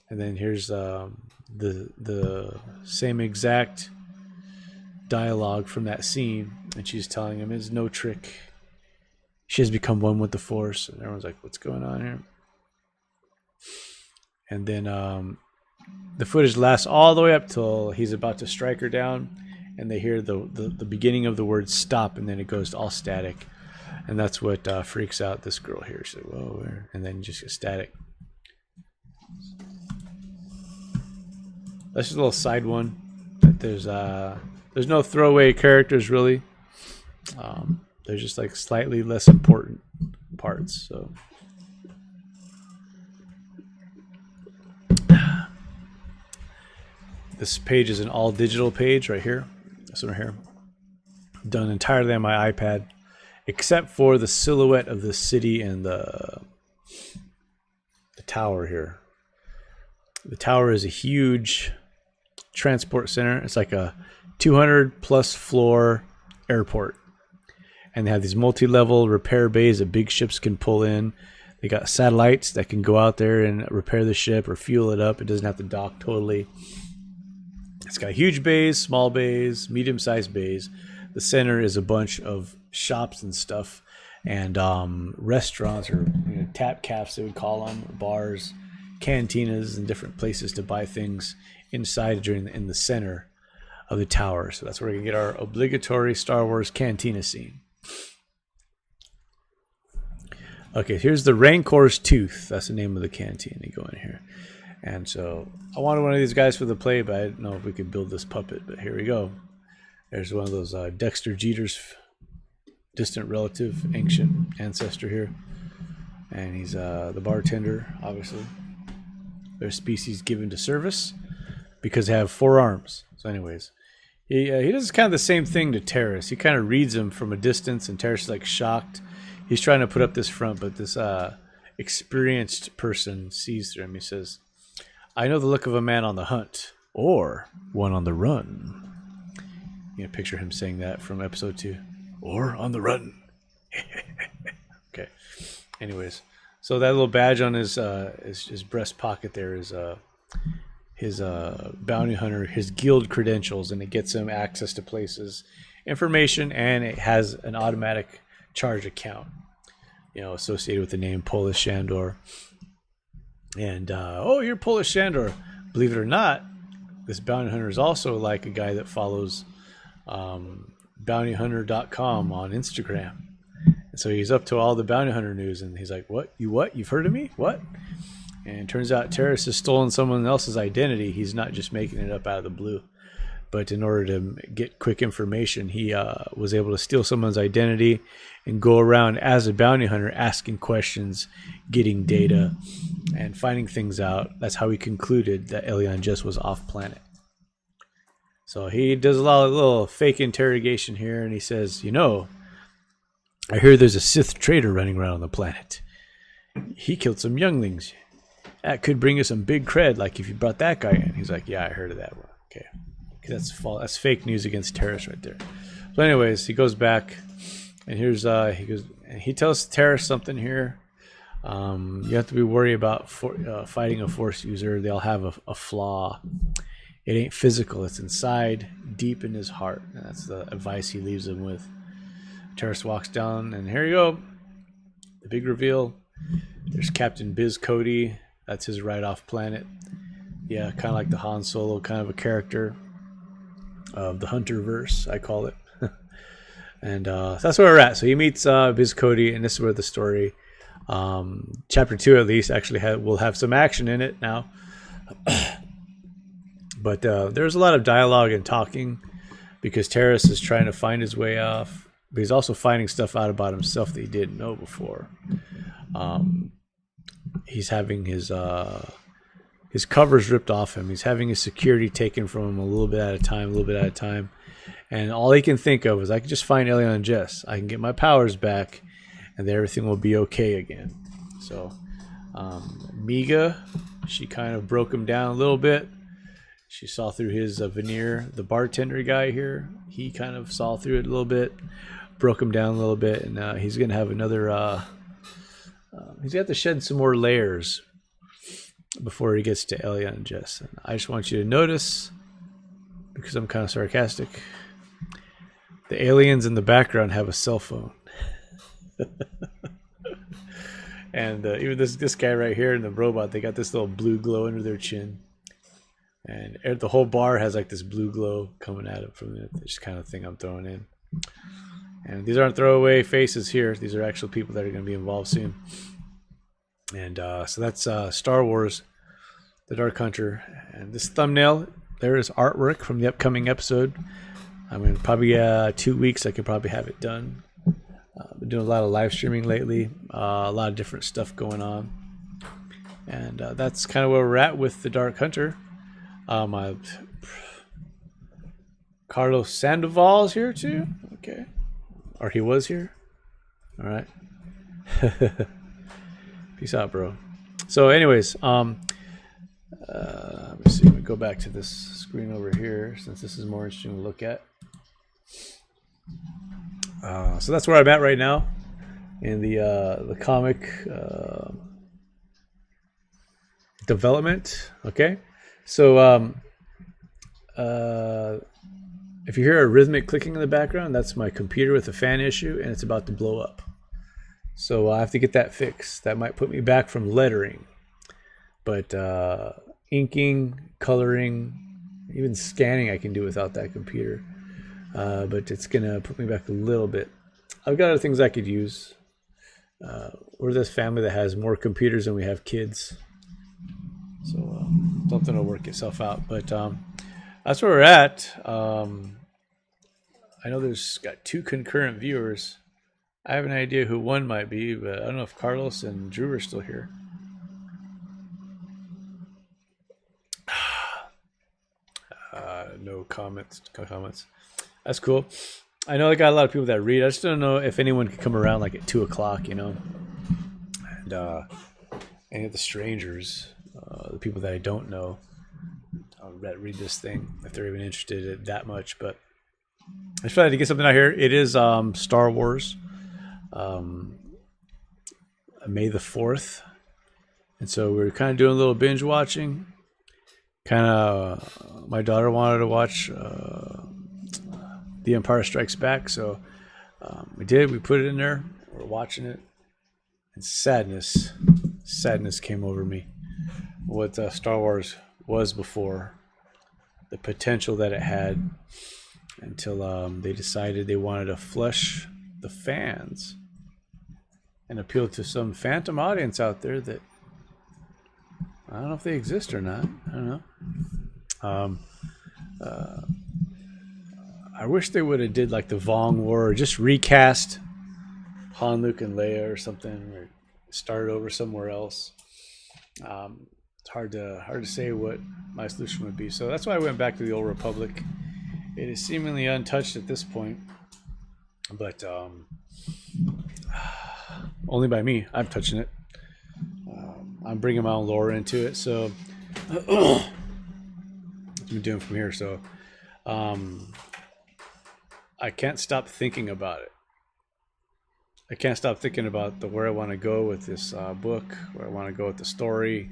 And then here's the same exact dialogue from that scene, and she's telling him it's no trick. She has become one with the Force, and everyone's like, what's going on here? And then the footage lasts all the way up till he's about to strike her down, and they hear the beginning of the word stop, and then it goes to all static, and that's what freaks out this girl here. She's like, whoa, where? And then just gets static. That's just a little side one. There's no throwaway characters really. They're just like slightly less important parts. So this page is an all digital page right here. This one right here, done entirely on my iPad, except for the silhouette of the city and the tower here. The tower is a huge transport center. It's like a 200 plus floor airport, and they have these multi-level repair bays that big ships can pull in. They got satellites that can go out there and repair the ship or fuel it up. It doesn't have to dock totally. It's got huge bays, small bays, medium-sized bays. The center is a bunch of shops and stuff, and restaurants, or tap cafes they would call them, bars, cantinas, and different places to buy things inside in the center of the tower. So that's where we can get our obligatory Star Wars cantina scene. Okay, here's the Rancor's Tooth. That's the name of the canteen. You go in here. And so I wanted one of these guys for the play, but I didn't know if we could build this puppet. But here we go. There's one of those Dexter Jeter's distant relative, ancient ancestor here. And he's the bartender, obviously. They're a species given to service because they have 4 arms. So anyways, he does kind of the same thing to Terrace. He kind of reads him from a distance, and Terrace is like shocked. He's trying to put up this front, but this experienced person sees through him. He says, "I know the look of a man on the hunt, or one on the run." Picture him saying that from episode 2. Or on the run. Okay. Anyways, so that little badge on his breast pocket there is his bounty hunter, his guild credentials, and it gets him access to places, information, and it has an automatic charge account, associated with the name Polish Shandor. And you're Polish Shandor. Believe it or not, this bounty hunter is also like a guy that follows bountyhunter.com on Instagram. And so he's up to all the bounty hunter news, and he's like, what? You've heard of me? What? And it turns out Terrace has stolen someone else's identity. He's not just making it up out of the blue. But in order to get quick information, he was able to steal someone's identity and go around as a bounty hunter asking questions, getting data, and finding things out. That's how he concluded that Elion just was off planet. So he does a lot of little fake interrogation here, and he says, I hear there's a Sith traitor running around on the planet. He killed some younglings. That could bring us some big cred, like if you brought that guy in. He's like, yeah, I heard of that one. Okay. That's fake news against Terrace right there. So anyways, he goes back, and here's he tells Terrace something here. You have to be worried about fighting a Force user. They'll have a flaw. It ain't physical. It's inside, deep in his heart. And that's the advice he leaves him with. Terrace walks down, and here you go. The big reveal. There's Captain Biz Cody. That's his ride-off planet. Yeah, kind of like the Han Solo kind of a character of the Hunterverse, I call it. And that's where we're at. So he meets Biz Cody, and this is where the story, chapter 2 at least, actually will have some action in it now. But there's a lot of dialogue and talking because Terrace is trying to find his way off, but he's also finding stuff out about himself that he didn't know before. He's having his covers ripped off him. He's having his security taken from him a little bit at a time. And all he can think of is, I can just find Elion and Jess. I can get my powers back, and then everything will be okay again. So, Miga, she kind of broke him down a little bit. She saw through his veneer. The bartender guy here, he kind of saw through it a little bit, broke him down a little bit, and he's going to have another... he's got to shed some more layers before he gets to Elion and Jess. And I just want you to notice, because I'm kind of sarcastic, the aliens in the background have a cell phone. And even this guy right here in the robot, they got this little blue glow under their chin. And the whole bar has like this blue glow coming at it from it. This kind of thing I'm throwing in. And these aren't throwaway faces here. These are actual people that are going to be involved soon. And so that's Star Wars, The Dark Hunter. And this thumbnail, there is artwork from the upcoming episode. I mean, probably 2 weeks I could probably have it done. Been doing a lot of live streaming lately. A lot of different stuff going on. And that's kind of where we're at with The Dark Hunter. Carlos Sandoval is here too. Okay. Or he was here. All right. Peace out, bro. So anyways, let me see. Let me go back to this screen over here since this is more interesting to look at. So that's where I'm at right now in the comic development. Okay. So if you hear a rhythmic clicking in the background, that's my computer with a fan issue, and it's about to blow up. So I have to get that fixed. That might put me back from lettering. But inking, coloring, even scanning I can do without that computer. But it's going to put me back a little bit. I've got other things I could use. We're this family that has more computers than we have kids. So something will work itself out. But that's where we're at. I know there's got 2 concurrent viewers. I have an idea who one might be, but I don't know if Carlos and Drew are still here. No comments. That's cool. I know I got a lot of people that read. I just don't know if anyone could come around like at 2 o'clock, you know. And any of the strangers, the people that I don't know, that read this thing, if they're even interested in it that much. But I just wanted to get something out here. It is Star Wars, May the 4th. And so we're kind of doing a little binge watching. My daughter wanted to watch The Empire Strikes Back, so we did. We put it in there. We're watching it, and sadness came over me. What Star Wars was before, the potential that it had, until they decided they wanted to flush the fans and appeal to some phantom audience out there that I don't know if they exist or not. I don't know. I wish they would have did like the Vong War, or just recast Han, Luke, and Leia or something, or start over somewhere else. It's hard to say what my solution would be. So that's why I went back to the Old Republic. It is seemingly untouched at this point, but only by me. I'm touching it. I'm bringing my own lore into it, so I'm doing from here. So I can't stop thinking about it. I can't stop thinking about where I want to go with this book, where I want to go with the story,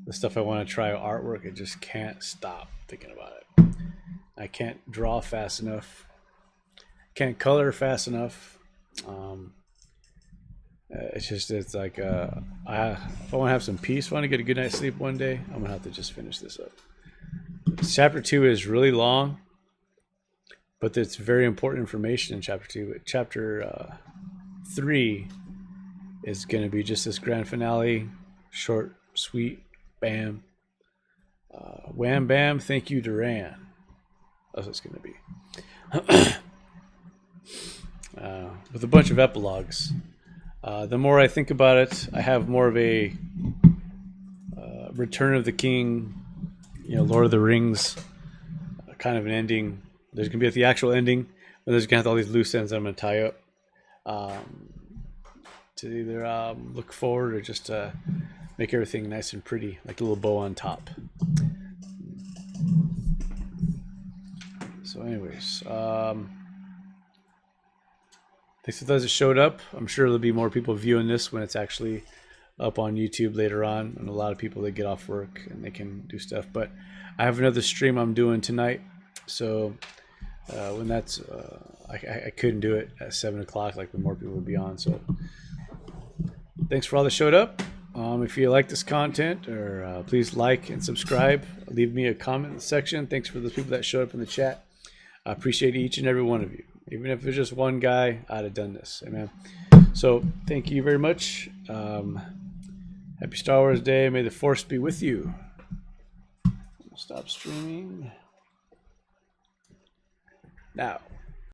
the stuff I want to try artwork. I just can't stop thinking about it. I can't draw fast enough. Can't color fast enough. It's like if I want to have some peace, want to get a good night's sleep one day, I'm gonna have to just finish this up. Chapter 2 is really long, but it's very important information in chapter 2. But chapter 3 is going to be just this grand finale, short, sweet, bam, wham, bam, thank you, Duran. That's what it's going to be. With a bunch of epilogues. The more I think about it, I have more of a Return of the King, Lord of the Rings kind of an ending. There's going to be the actual ending, but there's going to have all these loose ends I'm going to tie up to either look forward or just make everything nice and pretty, like a little bow on top. So anyways, thanks to those that showed up. I'm sure there'll be more people viewing this when it's actually up on YouTube later on, and a lot of people that get off work and they can do stuff. But I have another stream I'm doing tonight, so when that's I couldn't do it at 7 o'clock like when more people would be on. So thanks for all that showed up. If you like this content, or please like and subscribe. Leave me a comment in the section. Thanks for the people that showed up in the chat. I appreciate each and every one of you. Even if it's just one guy, I'd have done this. Amen. So thank you very much. Happy Star Wars Day. May the Force be with you. Stop streaming now.